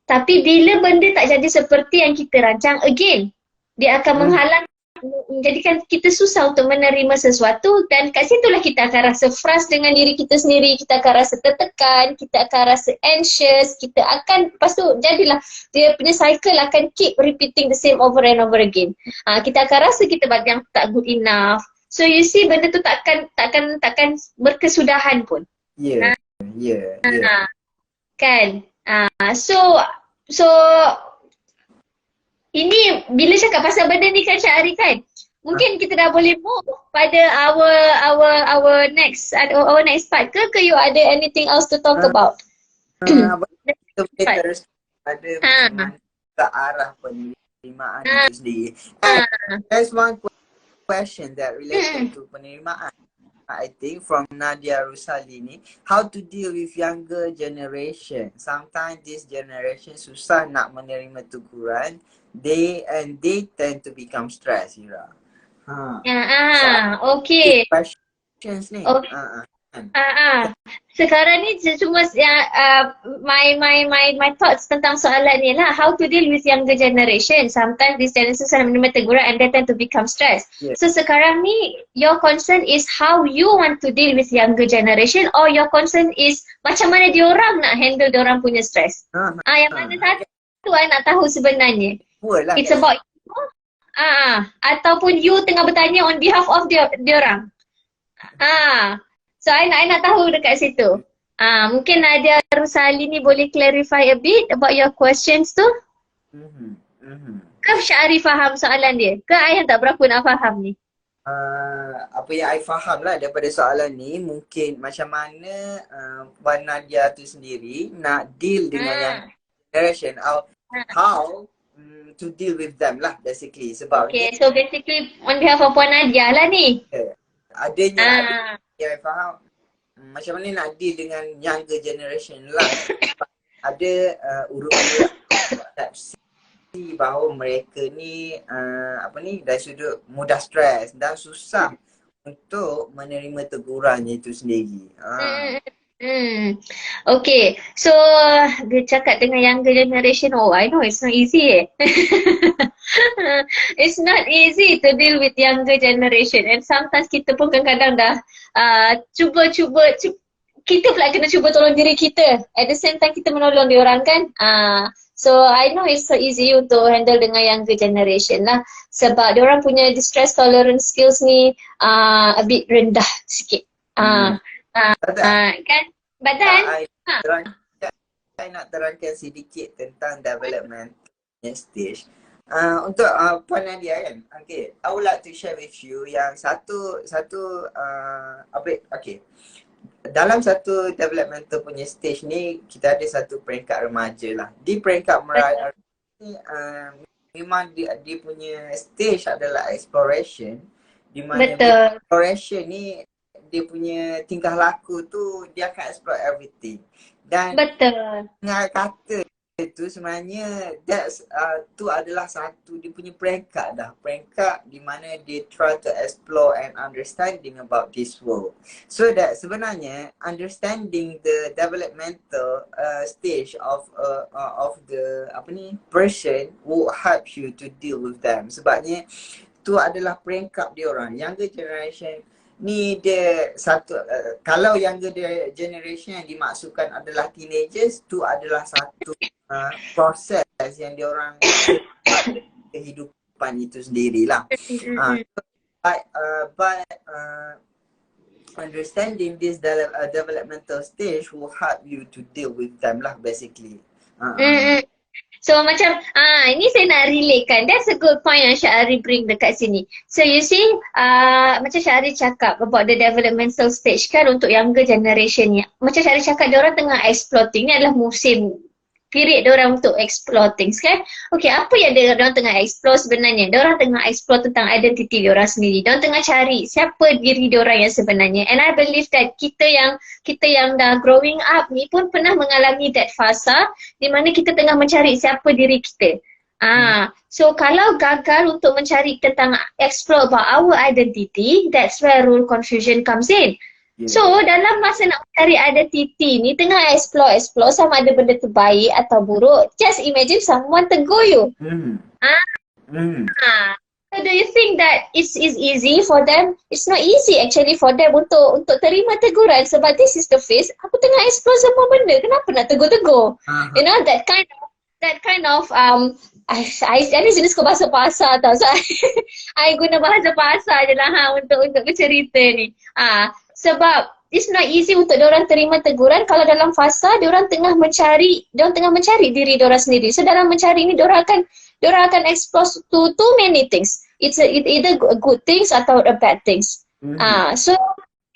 Speaker 1: tapi bila benda tak jadi seperti yang kita rancang, again, dia akan menghalang, menjadikan kita susah untuk menerima sesuatu, dan kat situlah kita akan rasa frust dengan diri kita sendiri, kita akan rasa tertekan, kita akan rasa anxious, kita akan, lepas tu jadilah dia punya cycle akan keep repeating the same over and over again. Kita akan rasa kita yang tak good enough. So you see benda tu takkan berkesudahan pun. Kan? So ini bila cakap pasal benda ni kan Cik Ari kan, mungkin kita dah boleh move pada our next part ke you ada anything else to talk about?
Speaker 2: Kita boleh terus pada ke arah penerimaan itu sendiri. There's one question that related to penerimaan. I think from Nadia Rusalini, how to deal with younger generation. Sometimes this generation susah nak menerima teguran. They tend to become stressed, Ira.
Speaker 1: Okay.
Speaker 2: Questions ni.
Speaker 1: Sekarang ni cuma my thoughts tentang soalan ni lah, how to deal with younger generation. Sometimes this generation sana menerima teguran and they tend to become stressed. So sekarang ni your concern is how you want to deal with younger generation, or your concern is macam mana diorang nak handle diorang punya stress. Yang mana satu I nak tahu sebenarnya. It's about you, ataupun you tengah bertanya on behalf of diorang. So I nak tahu dekat situ. Mungkin Nadia Rusali ni boleh clarify a bit about your questions tu? Ke Syahri faham soalan dia? Ke I yang tak berapa nak faham ni?
Speaker 2: Apa yang I faham lah daripada soalan ni, mungkin macam mana Puan Nadia tu sendiri nak deal dengan yang generation, how to deal with them lah basically. Sebab
Speaker 1: so basically on behalf of Puan Nadia lah ni.
Speaker 2: Adanya yang I faham macam mana nak deal dengan younger generation lah. Ada urut-urut persepsi bahawa mereka ni dari sudut mudah stres dan susah untuk menerima tegurannya itu sendiri.
Speaker 1: Okay, so dia cakap dengan younger generation, I know it's not easy It's not easy to deal with younger generation, and sometimes kita pun kadang-kadang dah cuba kita pula kena cuba tolong diri kita, at the same time kita menolong diorang kan. So I know it's so easy untuk handle dengan younger generation lah, sebab diorang punya distress tolerance skills ni a bit rendah sikit. Kan? Badan?
Speaker 2: Saya nak terangkan sedikit tentang development stage. Untuk Puan Nadia kan, I would like to share with you yang satu dalam satu developmental punya stage ni, kita ada satu peringkat remaja lah. Di peringkat remaja ni memang dia punya stage adalah exploration, di mana exploration ni dia punya tingkah laku tu dia akan explore everything. Dan dengan kata itu sebenarnya tu adalah satu dia punya peringkat di mana dia try to explore and understanding about this world. So that sebenarnya understanding the developmental stage of the person will help you to deal with them. Sebabnya tu adalah peringkat dia orang. Younger generation ni dia satu, kalau younger generation yang dimaksudkan adalah teenagers, tu adalah satu proses yang dia orang kehidupan itu sendirilah. But understanding this developmental stage will help you to deal with them lah basically.
Speaker 1: So macam ini saya nak relatekan. That's a good point yang Syahri bring dekat sini. So you see macam Syahri cakap about the developmental stage kan untuk younger generation ni. Macam Syahri cakap diorang tengah exploring, ni adalah musim period diorang untuk explore things kan. Okay, apa yang diorang tengah explore sebenarnya? Diorang tengah explore tentang identiti diorang sendiri. Diorang tengah cari siapa diri diorang yang sebenarnya. And I believe that kita yang dah growing up ni pun pernah mengalami that fasa di mana kita tengah mencari siapa diri kita. So kalau gagal untuk mencari tentang explore about our identity, that's where rule confusion comes in. So dalam masa nak cari identity ni tengah explore sama ada benda tu baik atau buruk. Just imagine someone tegur you. So do you think that it's easy for them? It's not easy actually for them untuk terima teguran, sebab this is the phase aku tengah explore semua benda. Kenapa nak tegur-tegur? You know that kind of I ni jenis kau bahasa pasar tau. So I guna bahasa pasar je lah untuk bercerita ni. Sebab it's not easy untuk diorang terima teguran kalau dalam fasa diorang tengah mencari diri diorang sendiri. So dalam mencari ni diorang akan explore to too many things. It's either good things atau bad things. So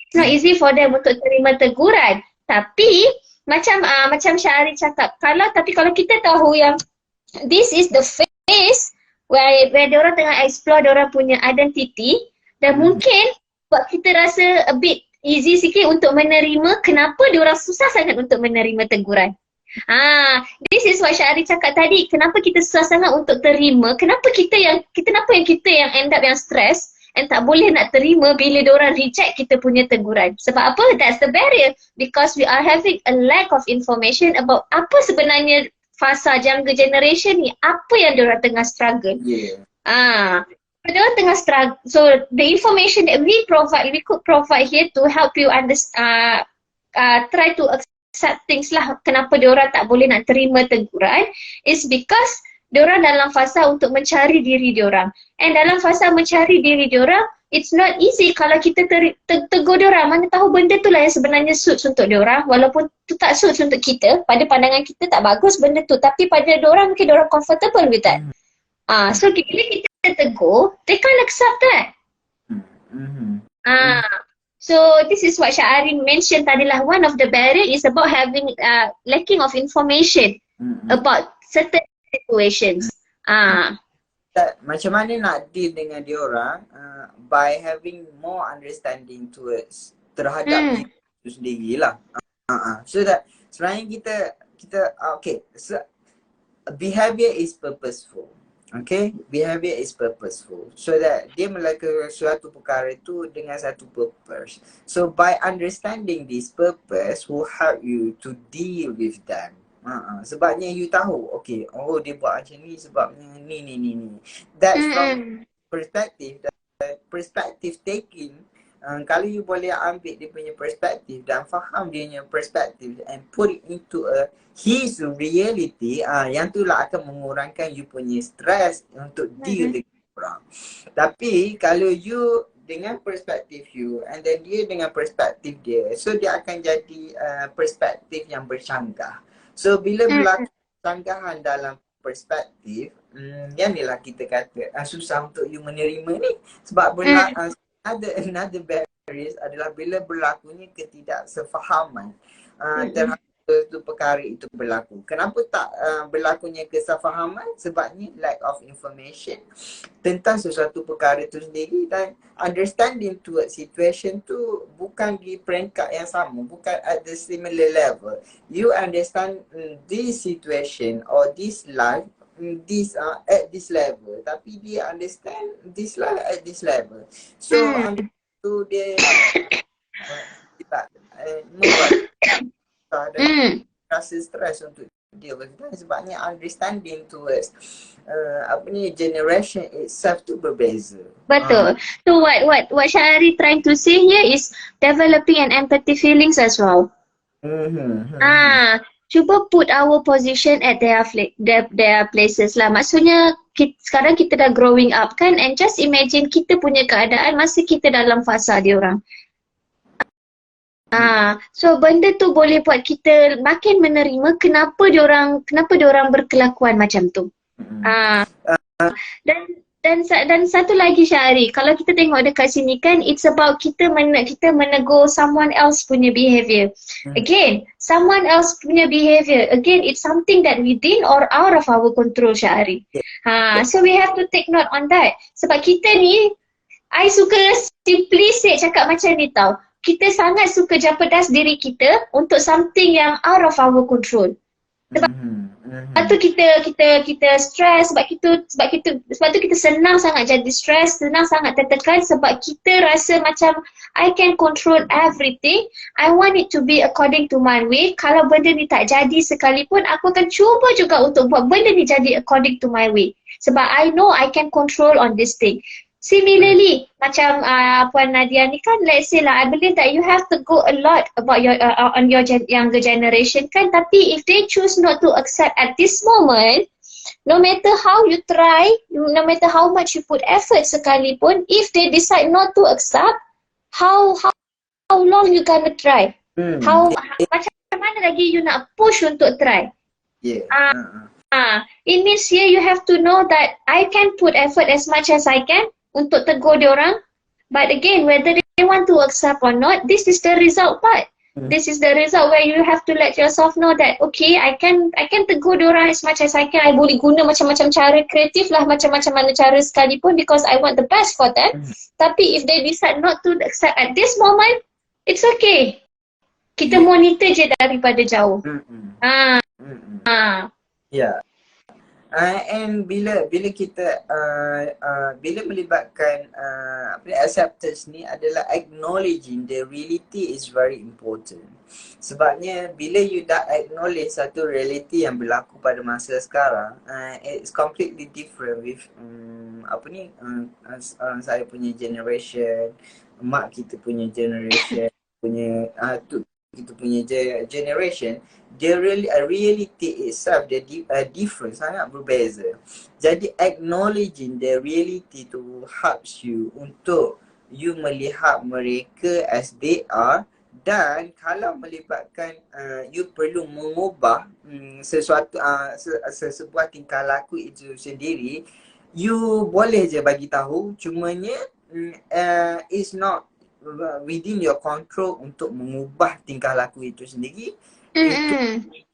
Speaker 1: it's not easy for them untuk terima teguran. Tapi macam Syahri cakap, kalau kita tahu yang this is the phase where diorang tengah explore diorang punya identity, dan mungkin buat kita rasa a bit easy sikit untuk menerima kenapa diorang susah sangat untuk menerima teguran. This is what Syahri cakap tadi. Kenapa kita susah sangat untuk terima? Kenapa kita yang end up yang stress? and tak boleh nak terima bila diorang reject kita punya teguran. Sebab apa? That's the barrier. Because we are having a lack of information about apa sebenarnya fasa younger generation ni, apa yang diorang tengah struggle. Diorang tengah struggle. So the information that we could provide here to help you understand, try to accept things lah kenapa diorang tak boleh nak terima teguran is because diorang dalam fasa untuk mencari diri diorang. And dalam fasa mencari diri diorang, it's not easy kalau kita tegur diorang. Mana tahu benda tu lah yang sebenarnya suits untuk diorang. Walaupun tu tak suits untuk kita, pada pandangan kita tak bagus benda tu. Tapi pada diorang mungkin diorang comfortable with that. So bila kita tegur, they can't accept that. So this is what Syahari mentioned tadilah. One of the barrier is about having lacking of information about certain situations.
Speaker 2: Macam mana nak deal dengan diorang by having more understanding towards terhadap diri itu sendiri lah. So that sebenarnya kita okay, so behavior is purposeful. Okay, behavior is purposeful. So that dia melakukan suatu perkara itu dengan satu purpose. So by understanding this purpose will help you to deal with them. Sebabnya you tahu, okay, oh dia buat macam ni sebabnya ni. That's from perspective taking. Kalau you boleh ambil dia punya perspektif dan faham dia punya perspektif and put it into his reality, yang tu lah akan mengurangkan you punya stress untuk deal dengan orang. Tapi kalau you dengan perspektif you and then dia dengan perspektif dia, so dia akan jadi perspektif yang bercanggah. So bila berlaku sanggahan dalam perspektif, yang ni lah kita kata susah untuk you menerima ni. Sebab another barriers adalah bila berlakunya ketidaksefahaman terhadap tu perkara itu berlaku. Kenapa tak berlakunya kesefahaman? Sebabnya lack of information tentang sesuatu perkara itu sendiri dan understanding towards situation tu bukan di peringkat yang sama, bukan at the similar level. You understand this situation or this life at this level, tapi dia understand this life at this level. So tu dia membuat rasa stres untuk dia berkaitan sebabnya understanding towards generation itself tu berbeza.
Speaker 1: Betul. So what Syahari trying to say here is developing an empathy feelings as well. Cuba put our position at their places lah. Maksudnya sekarang kita dah growing up kan, and just imagine kita punya keadaan masa kita dalam fasa diorang. So benda tu boleh buat kita makin menerima kenapa diorang berkelakuan macam tu. Dan satu lagi Syahari, kalau kita tengok dekat sini kan, it's about kita menegur someone else punya behavior. Again, someone else punya behavior, again it's something that within or out of our control Syahari. So we have to take note on that. Sebab kita ni, I suka simply say cakap macam ni tau. Kita sangat suka jeopardize diri kita untuk something yang out of our control. Sebab tu kita stress, sebab tu kita senang sangat jadi stress, senang sangat tertekan sebab kita rasa macam I can control everything. I want it to be according to my way. Kalau benda ni tak jadi sekalipun, aku akan cuba juga untuk buat benda ni jadi according to my way. Sebab I know I can control on this thing. Similarly, macam Puan Nadia ni kan, let's say lah, I believe that you have to go a lot about your on your younger generation kan, tapi if they choose not to accept at this moment, no matter how you try, no matter how much you put effort sekalipun, if they decide not to accept, how long you gonna try? Macam mana lagi you nak push untuk try? It means here you have to know that I can put effort as much as I can untuk tegur diorang, but again whether they want to accept or not, this is the result part. This is the result where you have to let yourself know that okay, I can tegur diorang as much as I can. I boleh guna macam-macam cara kreatif lah, macam-macam mana cara sekalipun, because I want the best for them. Tapi if they decide not to accept at this moment, it's okay. Kita monitor je daripada jauh.
Speaker 2: And bila kita bila melibatkan acceptance ni adalah acknowledging the reality is very important. Sebabnya bila you dah acknowledge satu reality yang berlaku pada masa sekarang, it's completely different with saya punya generation, mak kita punya generation, punya kita punya generation. The reality itself, the difference sangat berbeza. Jadi acknowledging the reality tu helps you untuk you melihat mereka as they are. Dan kalau melibatkan you perlu mengubah sesuatu sebuah tingkah laku itu sendiri, you boleh je bagi tahu, cumanya it's not within your control untuk mengubah tingkah laku itu sendiri. Itu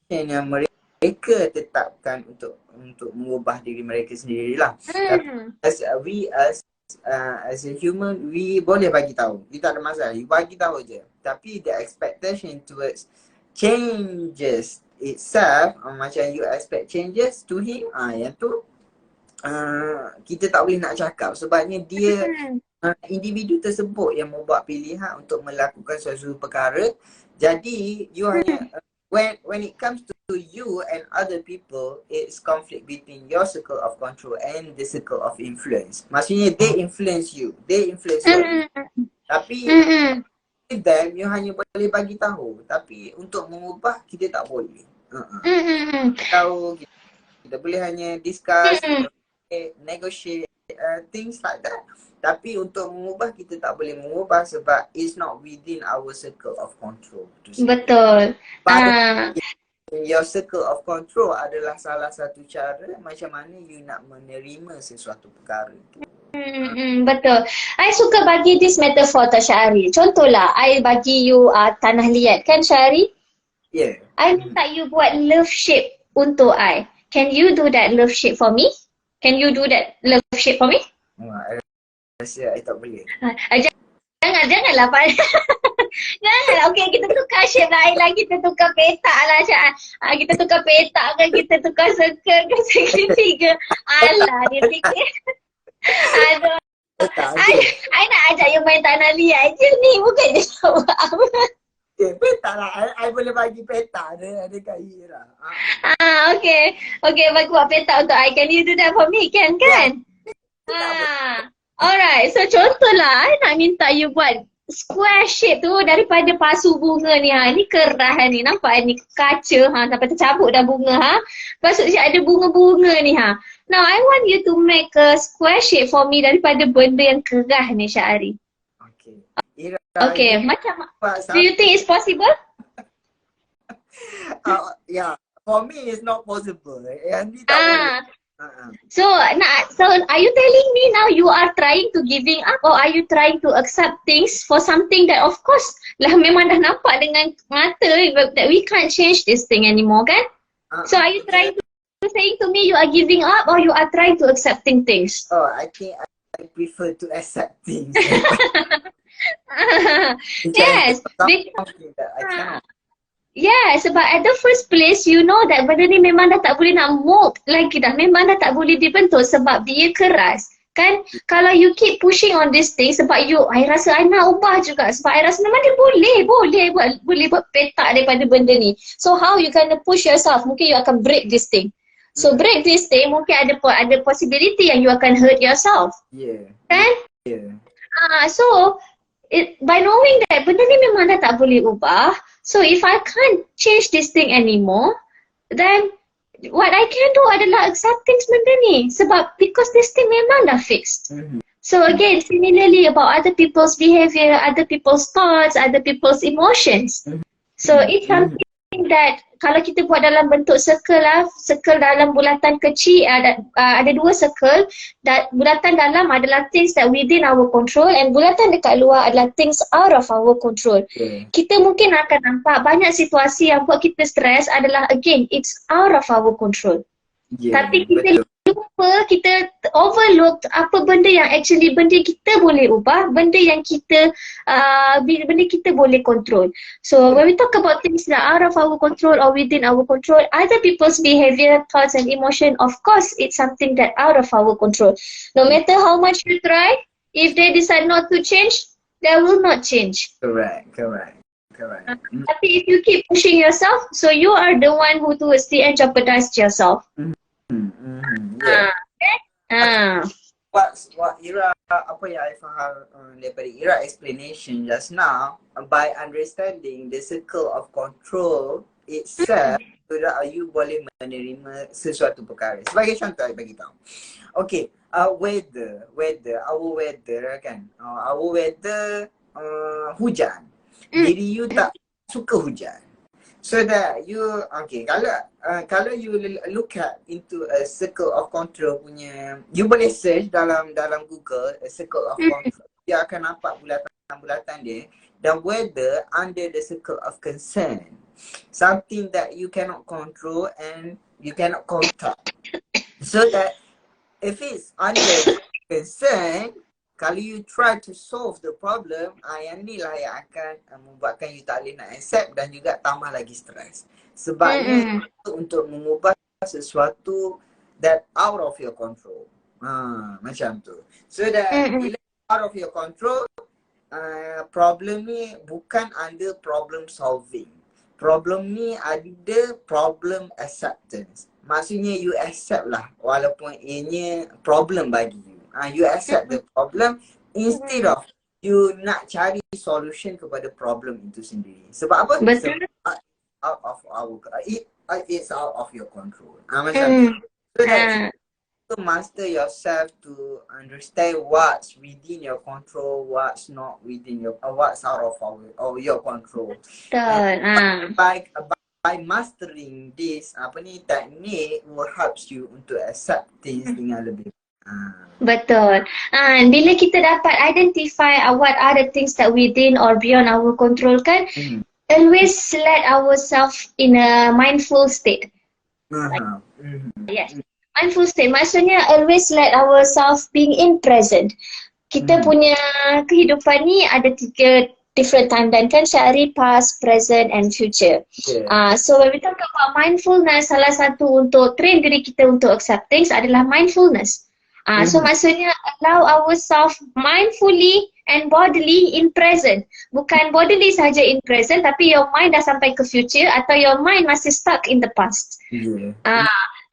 Speaker 2: yang mereka tetapkan untuk mengubah diri mereka sendirilah. Tapi as a human, we boleh bagi tahu. Kita tak ada masalah, you bagi tahu je. Tapi the expectation towards changes itself, macam you expect changes to him, yang tu kita tak boleh nak cakap. Sebabnya dia individu tersebut yang membuat pilihan untuk melakukan sesuatu perkara. Jadi you hanya when it comes to you and other people, it's conflict between your circle of control and the circle of influence. Maksudnya they influence you, they influence you. Tapi with them, you hanya boleh bagi tahu. Tapi untuk mengubah, kita tak boleh. Tahu, kita boleh hanya discuss, negotiate, things like that. Tapi untuk mengubah, kita tak boleh mengubah sebab it's not within our circle of control.
Speaker 1: Betul.
Speaker 2: Your circle of control adalah salah satu cara macam mana you nak menerima sesuatu perkara tu.
Speaker 1: Betul. I suka bagi this metaphor tak Syahri. Contohlah, I bagi you tanah liat kan Syahri?
Speaker 2: Yeah.
Speaker 1: I minta you buat love shape untuk I. Can you do that love shape for me? Can you do that love shape for me?
Speaker 2: I rasa I tak boleh.
Speaker 1: Janganlah Pak. Janganlah. Okay, kita tukar shape lain lah. Kita tukar petak lah Syah. Kita tukar petak kan, kita tukar circle kan, segitiga. Alah, dia fikir. Aduh. I nak ajak you main tanah liat je ni. Bukan dia jawab apa.
Speaker 2: Petak lah. I boleh bagi petak. Ada kat Ira.
Speaker 1: Okay. Okay, bagi buat petak untuk I. Can you do that for me? Kan? Alright, so contohlah I nak minta you buat square shape tu daripada pasu bunga ni Ni kerah ni, nampak ni kaca sampai tercabut dah bunga Lepas tu ada bunga-bunga ni Now I want you to make a square shape for me daripada benda yang kerah ni Syahri.
Speaker 2: Okay. Ira,
Speaker 1: macam do you think it's possible?
Speaker 2: Yeah, for me it's not possible. Yang ni tak boleh.
Speaker 1: So are you telling me now you are trying to giving up or are you trying to accept things for something that of course lah memang dah nampak dengan mata that we can't change this thing anymore kan? So are you trying to saying to me you are giving up or you are trying to accepting things?
Speaker 2: Oh, I think I prefer to accept things.
Speaker 1: Yes. Yeah, sebab at the first place you know that benda ni memang dah tak boleh nak mold lagi dah. Memang dah tak boleh dibentuk sebab dia keras. Kan? Kalau you keep pushing on this thing sebab I rasa I nak ubah juga. Sebab I rasa memang dia boleh buat petak daripada benda ni. So how you gonna push yourself? Mungkin you akan break this thing. So break this thing mungkin ada possibility yang you akan hurt yourself.
Speaker 2: Yeah.
Speaker 1: Kan?
Speaker 2: Yeah.
Speaker 1: So by knowing that benda ni memang dah tak boleh ubah. So if I can't change this thing anymore, then what I can do adalah accepting benda ni. Sebab because this thing memang dah fixed. So again, similarly about other people's behavior, other people's thoughts, other people's emotions. So it's something that kalau kita buat dalam bentuk circle circle dalam bulatan kecil ada dua circle. Bulatan dalam adalah things that within our control and bulatan dekat luar adalah things out of our control. Kita mungkin akan nampak banyak situasi yang buat kita stres adalah again it's out of our control. Tapi kita lupa, kita overlook apa benda yang actually benda kita boleh ubah, benda yang kita benda kita boleh control. So when we talk about things that are out of our control or within our control, other people's behavior, thoughts and emotion, of course it's something that out of our control. No matter how much you try, if they decide not to change, they will not change.
Speaker 2: Correct.
Speaker 1: Tapi if you keep pushing yourself, so you are the one who towards the end jeopardize yourself.
Speaker 2: Yeah. What Ira, apa yang I faham daripada Ira explanation just now, by understanding the circle of control itself, so that you boleh menerima sesuatu perkara. Sebagai contoh, I bagi tahu. Okay, our weather kan, our weather hujan. Diri you tak suka hujan. So that you, okay, kalau you look at into a circle of control punya, you boleh search dalam Google a circle of control. Dia akan nampak bulatan dia. Dan weather under the circle of concern. Something that you cannot control and you cannot control. So that if it's under concern, kalau you try to solve the problem, yang ni lah yang akan membuatkan you tak boleh nak accept dan juga tambah lagi stres. Sebabnya untuk mengubah sesuatu that out of your control. Macam tu. So that bila out of your control, problem ni bukan under problem solving. Problem ni ada problem acceptance. Maksudnya you accept lah walaupun ianya problem bagi you. You accept the problem instead of you nak cari solution kepada problem itu sendiri. Sebab apa?
Speaker 1: Betul.
Speaker 2: Sebab out of our, it's out of your control. Macam so that you master yourself to understand what's within your control, what's not within your, what's out of your control.
Speaker 1: Betul.
Speaker 2: By mastering this technique will helps you untuk accept things dengan lebih.
Speaker 1: Betul. Bila kita dapat identify what are the things that within or beyond our control kan, always let ourselves in a mindful state. Yes. Mindful state maksudnya always let ourselves being in present. Kita punya kehidupan ni ada 3 different timeline kan, Syahri, past, present and future. So when we talk about mindfulness, salah satu untuk train diri kita untuk accept things adalah mindfulness. So maksudnya allow ourselves mindfully and bodily in present. Bukan bodily saja in present, tapi your mind dah sampai ke future atau your mind masih stuck in the past.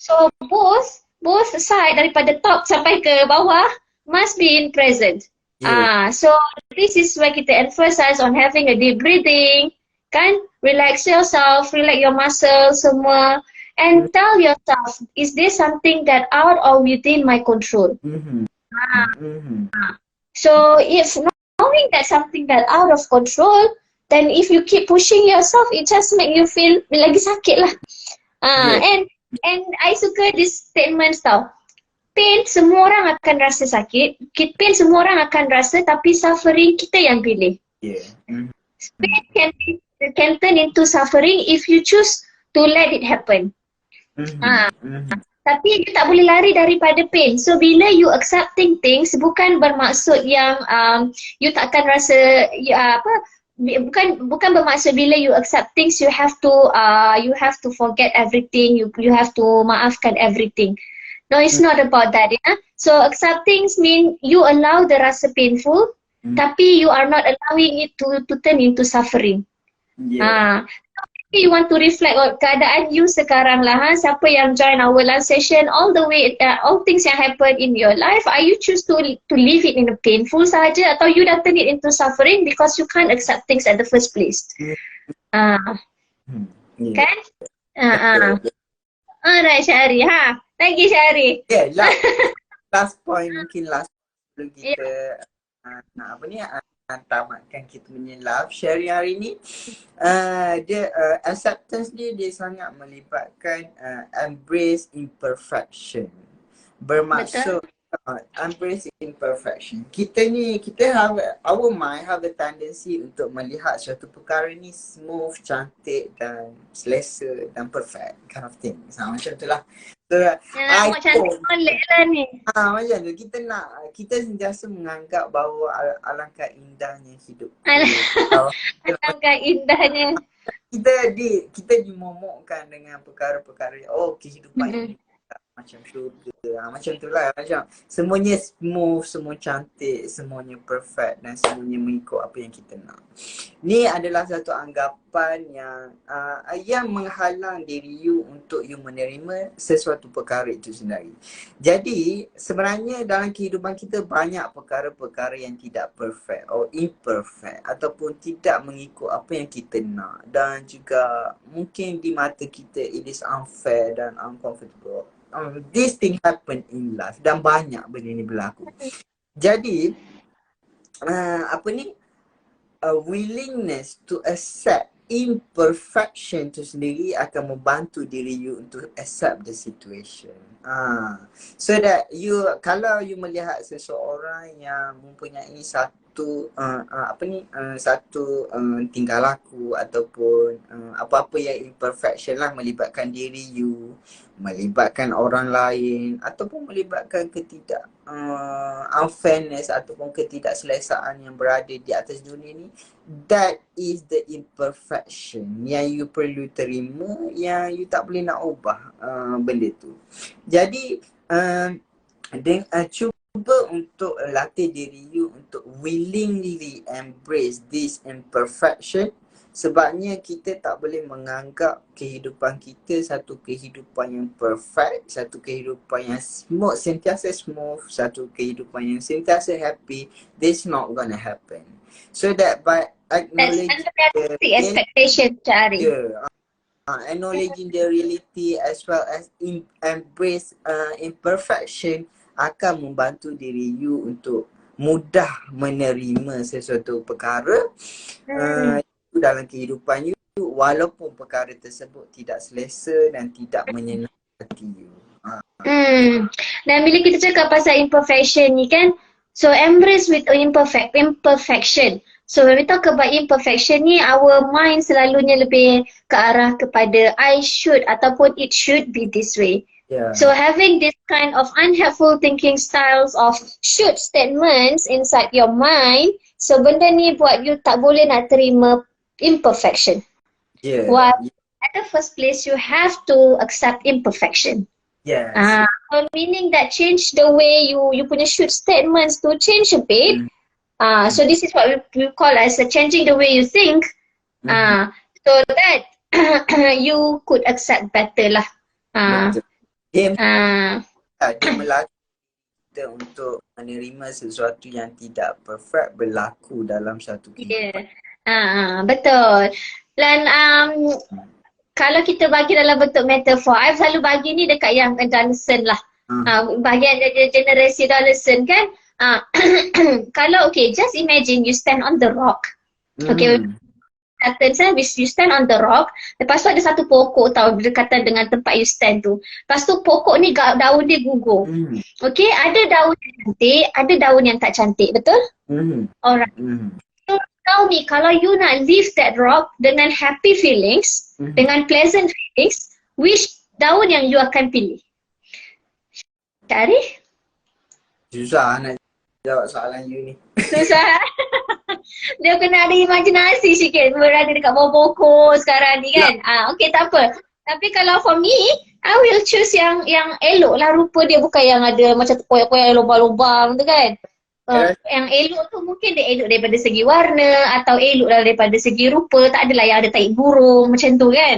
Speaker 1: So both side daripada top sampai ke bawah must be in present. So this is where kita emphasize on having a deep breathing, kan? Relax yourself, relax your muscles semua. And tell yourself, is this something that out or within my control? So if knowing that something that out of control, then if you keep pushing yourself, it just make you feel lagi sakit lah. And I suka this statement tau. Pain semua orang akan rasa sakit, pain semua orang akan rasa, tapi suffering kita yang pilih. Pain can turn into suffering if you choose to let it happen. Tapi you tak boleh lari daripada pain. So bila you accepting things, bukan bermaksud yang you tak akan rasa bukan bermaksud bila you accept things you have to forget everything, you have to maafkan everything. No, it's not about that, yeah. So accept things mean you allow the rasa painful, tapi you are not allowing it to turn into suffering. You want to reflect on keadaan you sekarang lah, siapa yang join our last session, all the way, all things yang happen in your life, are you choose to leave it in a painful saja atau you dah turn it into suffering because you can't accept things at the first place. Kan? Alright Syahri, lagi Syahri.
Speaker 2: Last point mungkin sebelum kita tamatkan kita punya live sharing hari ni. Dia acceptance dia sangat melibatkan embrace imperfection. Bermaksud embrace imperfection. Kita our mind have a tendency untuk melihat suatu perkara ni smooth, cantik dan selesa dan perfect kind of thing. Macam tu lah. So,
Speaker 1: Awak cantik molek lah ni.
Speaker 2: macam tu kita sentiasa menganggap bahawa alangkah indahnya hidup.
Speaker 1: Alangkah indahnya.
Speaker 2: Kita dimomokkan dengan perkara-perkara kehidupan ini macam syurga. Macam tu lah, macam semuanya smooth, semua cantik, semuanya perfect dan semuanya mengikut apa yang kita nak. Ni adalah satu anggapan yang menghalang diri you untuk you menerima sesuatu perkara itu sendiri. Jadi sebenarnya dalam kehidupan kita banyak perkara-perkara yang tidak perfect or imperfect ataupun tidak mengikut apa yang kita nak, dan juga mungkin di mata kita it is unfair dan uncomfortable. This thing happen in life dan banyak benda ni berlaku. Jadi willingness to accept imperfection tu sendiri akan membantu diri you untuk accept the situation. So that kalau you melihat seseorang yang mempunyai satu tingkah laku ataupun apa-apa yang imperfection lah, melibatkan diri you, melibatkan orang lain ataupun melibatkan unfairness ataupun ketidakselesaan yang berada di atas dunia ni, that is the imperfection yang you perlu terima, yang you tak boleh nak ubah benda tu. Jadi cuba untuk latih diri you untuk willingly embrace this imperfection. Sebabnya kita tak boleh menganggap kehidupan kita satu kehidupan yang perfect, satu kehidupan yang smooth, sentiasa smooth, satu kehidupan yang sentiasa happy. This not gonna happen. So that by acknowledging
Speaker 1: the expectation, Cara.
Speaker 2: Acknowledging the reality as well as embrace imperfection akan membantu diri you untuk mudah menerima sesuatu perkara dalam kehidupan you, walaupun perkara tersebut tidak selesa dan tidak menyenangkan hati you.
Speaker 1: Dan bila kita cakap pasal imperfection ni kan, so embrace with imperfection. So when we talk about imperfection ni, our mind selalunya lebih ke arah kepada I should ataupun it should be this way. So having this kind of unhelpful thinking styles of should statements inside your mind, so benda ni buat you tak boleh nak terima imperfection. Well, at the first place you have to accept imperfection. So meaning that change the way you punya should statements to change a bit. So this is what we call as changing the way you think. So that you could accept better lah.
Speaker 2: Dia melatih kita untuk menerima sesuatu yang tidak perfect berlaku dalam satu kehidupan.
Speaker 1: Betul. Dan kalau kita bagi dalam bentuk metafor, I selalu bagi ni dekat yang adolescent lah. Bahagian generasi adolescent kan. Kalau just imagine you stand on the rock. You stand on the rock, lepas tu ada satu pokok tau berdekatan dengan tempat you stand tu. Lepas tu pokok ni daun dia gugur. Ada daun yang cantik, ada daun yang tak cantik, betul? Alright. So tell me, kalau you nak leave that rock dengan happy feelings, dengan pleasant feelings, which daun yang you akan pilih? Cari?
Speaker 2: Susah nak jawab soalan you ni.
Speaker 1: Susah. Dia kena ada imajinasi sikit berada dekat bawah pokok sekarang ni kan. Tak apa. Tapi kalau for me, I will choose yang elok lah rupa dia, bukan yang ada macam terkoyak-koyak lubang-lubang tu kan. Yang elok tu mungkin dia elok daripada segi warna atau elok lah daripada segi rupa. Tak adalah yang ada tahi burung macam tu kan.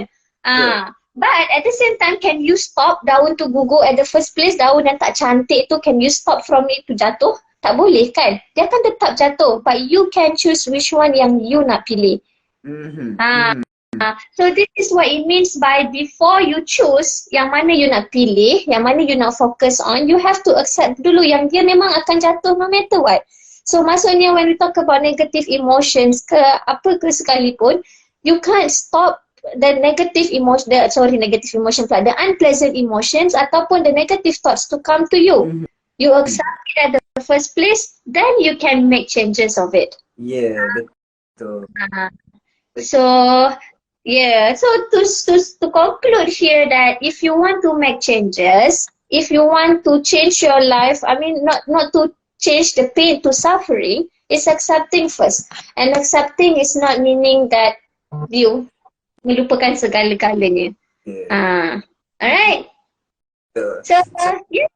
Speaker 1: But at the same time, can you stop daun tu gugur at the first place? Daun yang tak cantik tu, can you stop from it to jatuh? Tak boleh kan? Dia akan tetap jatuh. But you can choose which one yang you nak pilih. So this is what it means by before you choose yang mana you nak pilih, yang mana you nak focus on, you have to accept dulu yang dia memang akan jatuh no matter what. So maksudnya when we talk about negative emotions ke apa ke sekalipun, you can't stop the negative emotion, the unpleasant emotions ataupun the negative thoughts to come to you. You accept it at the first place, then you can make changes of it.
Speaker 2: Betul.
Speaker 1: So Yeah, so to conclude here that if you want to make changes, if you want to change your life, I mean not to change the pain to suffering, it's accepting first. And accepting is not meaning that you melupakan segala-galanya.
Speaker 2: Yeah.
Speaker 1: Alright.
Speaker 2: So,
Speaker 1: So
Speaker 2: so
Speaker 1: yeah.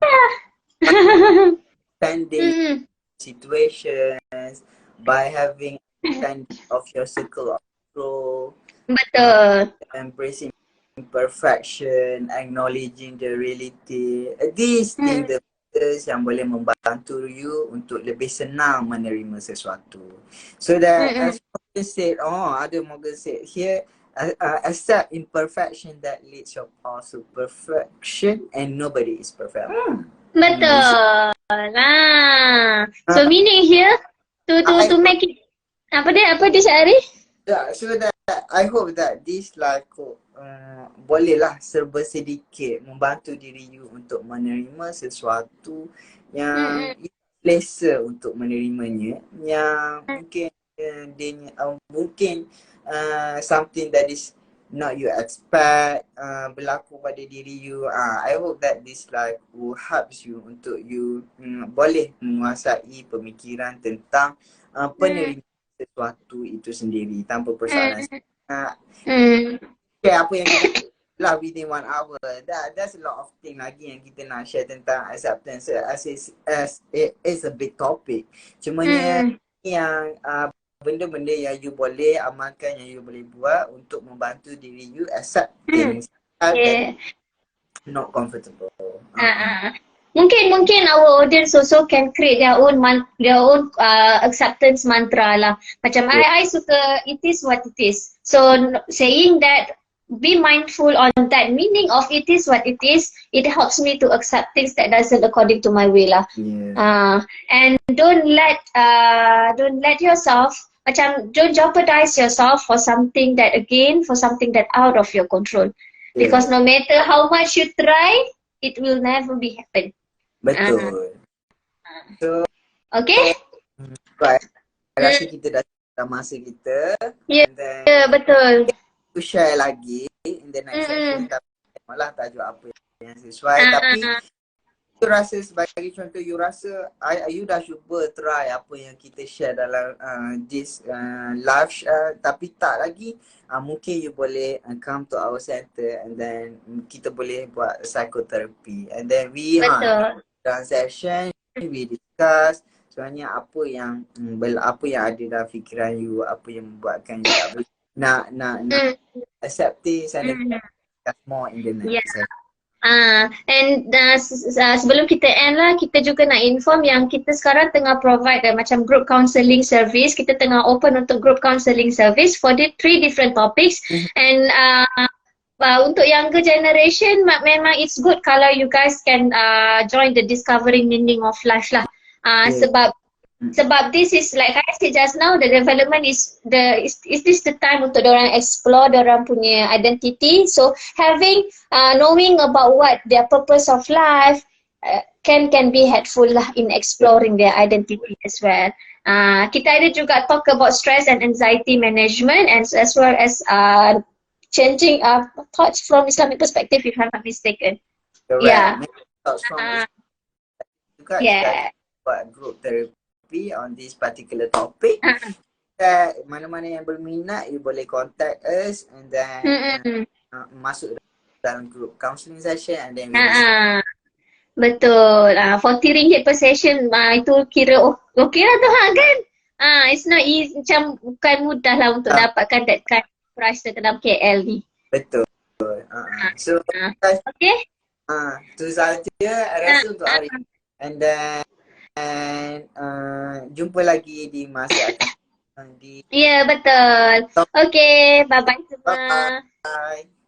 Speaker 2: understanding
Speaker 1: Mm,
Speaker 2: situations by having understanding of your circle of control,
Speaker 1: betul.
Speaker 2: embracing imperfection, acknowledging the reality. These things
Speaker 1: Mm,
Speaker 2: the factors yang boleh membantu you untuk lebih senang menerima sesuatu. So that
Speaker 1: mm,
Speaker 2: as Morgan said, Morgan said here, accept imperfection that leads your path to perfection, and nobody is perfect.
Speaker 1: betul. So meaning here to
Speaker 2: I
Speaker 1: make it apa dia Syahri?
Speaker 2: Yeah, so that I hope that this life bolehlah serba sedikit membantu diri you untuk menerima sesuatu yang selesa untuk menerimanya, yang mungkin mungkin something that is not you expect berlaku pada diri you. I hope that this life will helps you untuk you boleh menguasai pemikiran tentang penerimaan sesuatu itu sendiri tanpa persoalan. Okay, apa yang kita lah within 1 hour, that's a lot of thing lagi yang kita nak share tentang acceptance as it is a big topic. Cumanya yang benda-benda yang you boleh amalkan, yang you boleh buat untuk membantu diri you accept things that not comfortable.
Speaker 1: Mungkin our audience also can create their own acceptance mantra lah. Macam I suka it is what it is. So saying that, be mindful on that meaning of it is what it is. It helps me to accept things that doesn't according to my way lah. And don't let yourself don't jeopardize yourself for something that out of your control. Because no matter how much you try, it will never be happen.
Speaker 2: Betul. So,
Speaker 1: okay?
Speaker 2: Right. I rasa kita dah masa kita.
Speaker 1: Betul.
Speaker 2: To share lagi in the next session. Tapi malah tajuk apa yang sesuai. Tapi you rasa sebagai contoh, you rasa you dah cuba try apa yang kita share dalam this live share, tapi tak lagi, mungkin you boleh come to our center and then kita boleh buat psychotherapy, and then we dalam session we discuss sebenarnya apa yang ada dalam fikiran you, apa yang membuatkan you tak boleh nak accept this, and then discuss more in the next session.
Speaker 1: And sebelum kita end lah, kita juga nak inform yang kita sekarang tengah provide macam group counselling service. Kita tengah open untuk group counselling service for the 3 different topics. And untuk younger generation, memang it's good kalau you guys can join the discovering meaning of life lah. Sebab this is like I said just now, the development is this the time untuk orang explore orang punya identity. So having knowing about what their purpose of life can be helpful lah in exploring their identity as well. Kita ada juga talk about stress and anxiety management, and as well as changing thoughts from Islamic perspective, if I'm not mistaken.
Speaker 2: Correct. Thoughts from buat group therapy on this particular topic. Mana-mana yang berminat, you boleh contact us and then masuk dalam group counselling session, and then
Speaker 1: betul. RM40 per session, itu kira okey lah tu kan. It's not easy, macam bukan mudah lah untuk dapatkan that kind of price dalam KL ni.
Speaker 2: Betul. So
Speaker 1: okay.
Speaker 2: Tu saja rasa untuk hari ini. And then jumpa lagi di masa akan
Speaker 1: betul. Okay, bye-bye semua.
Speaker 2: Bye.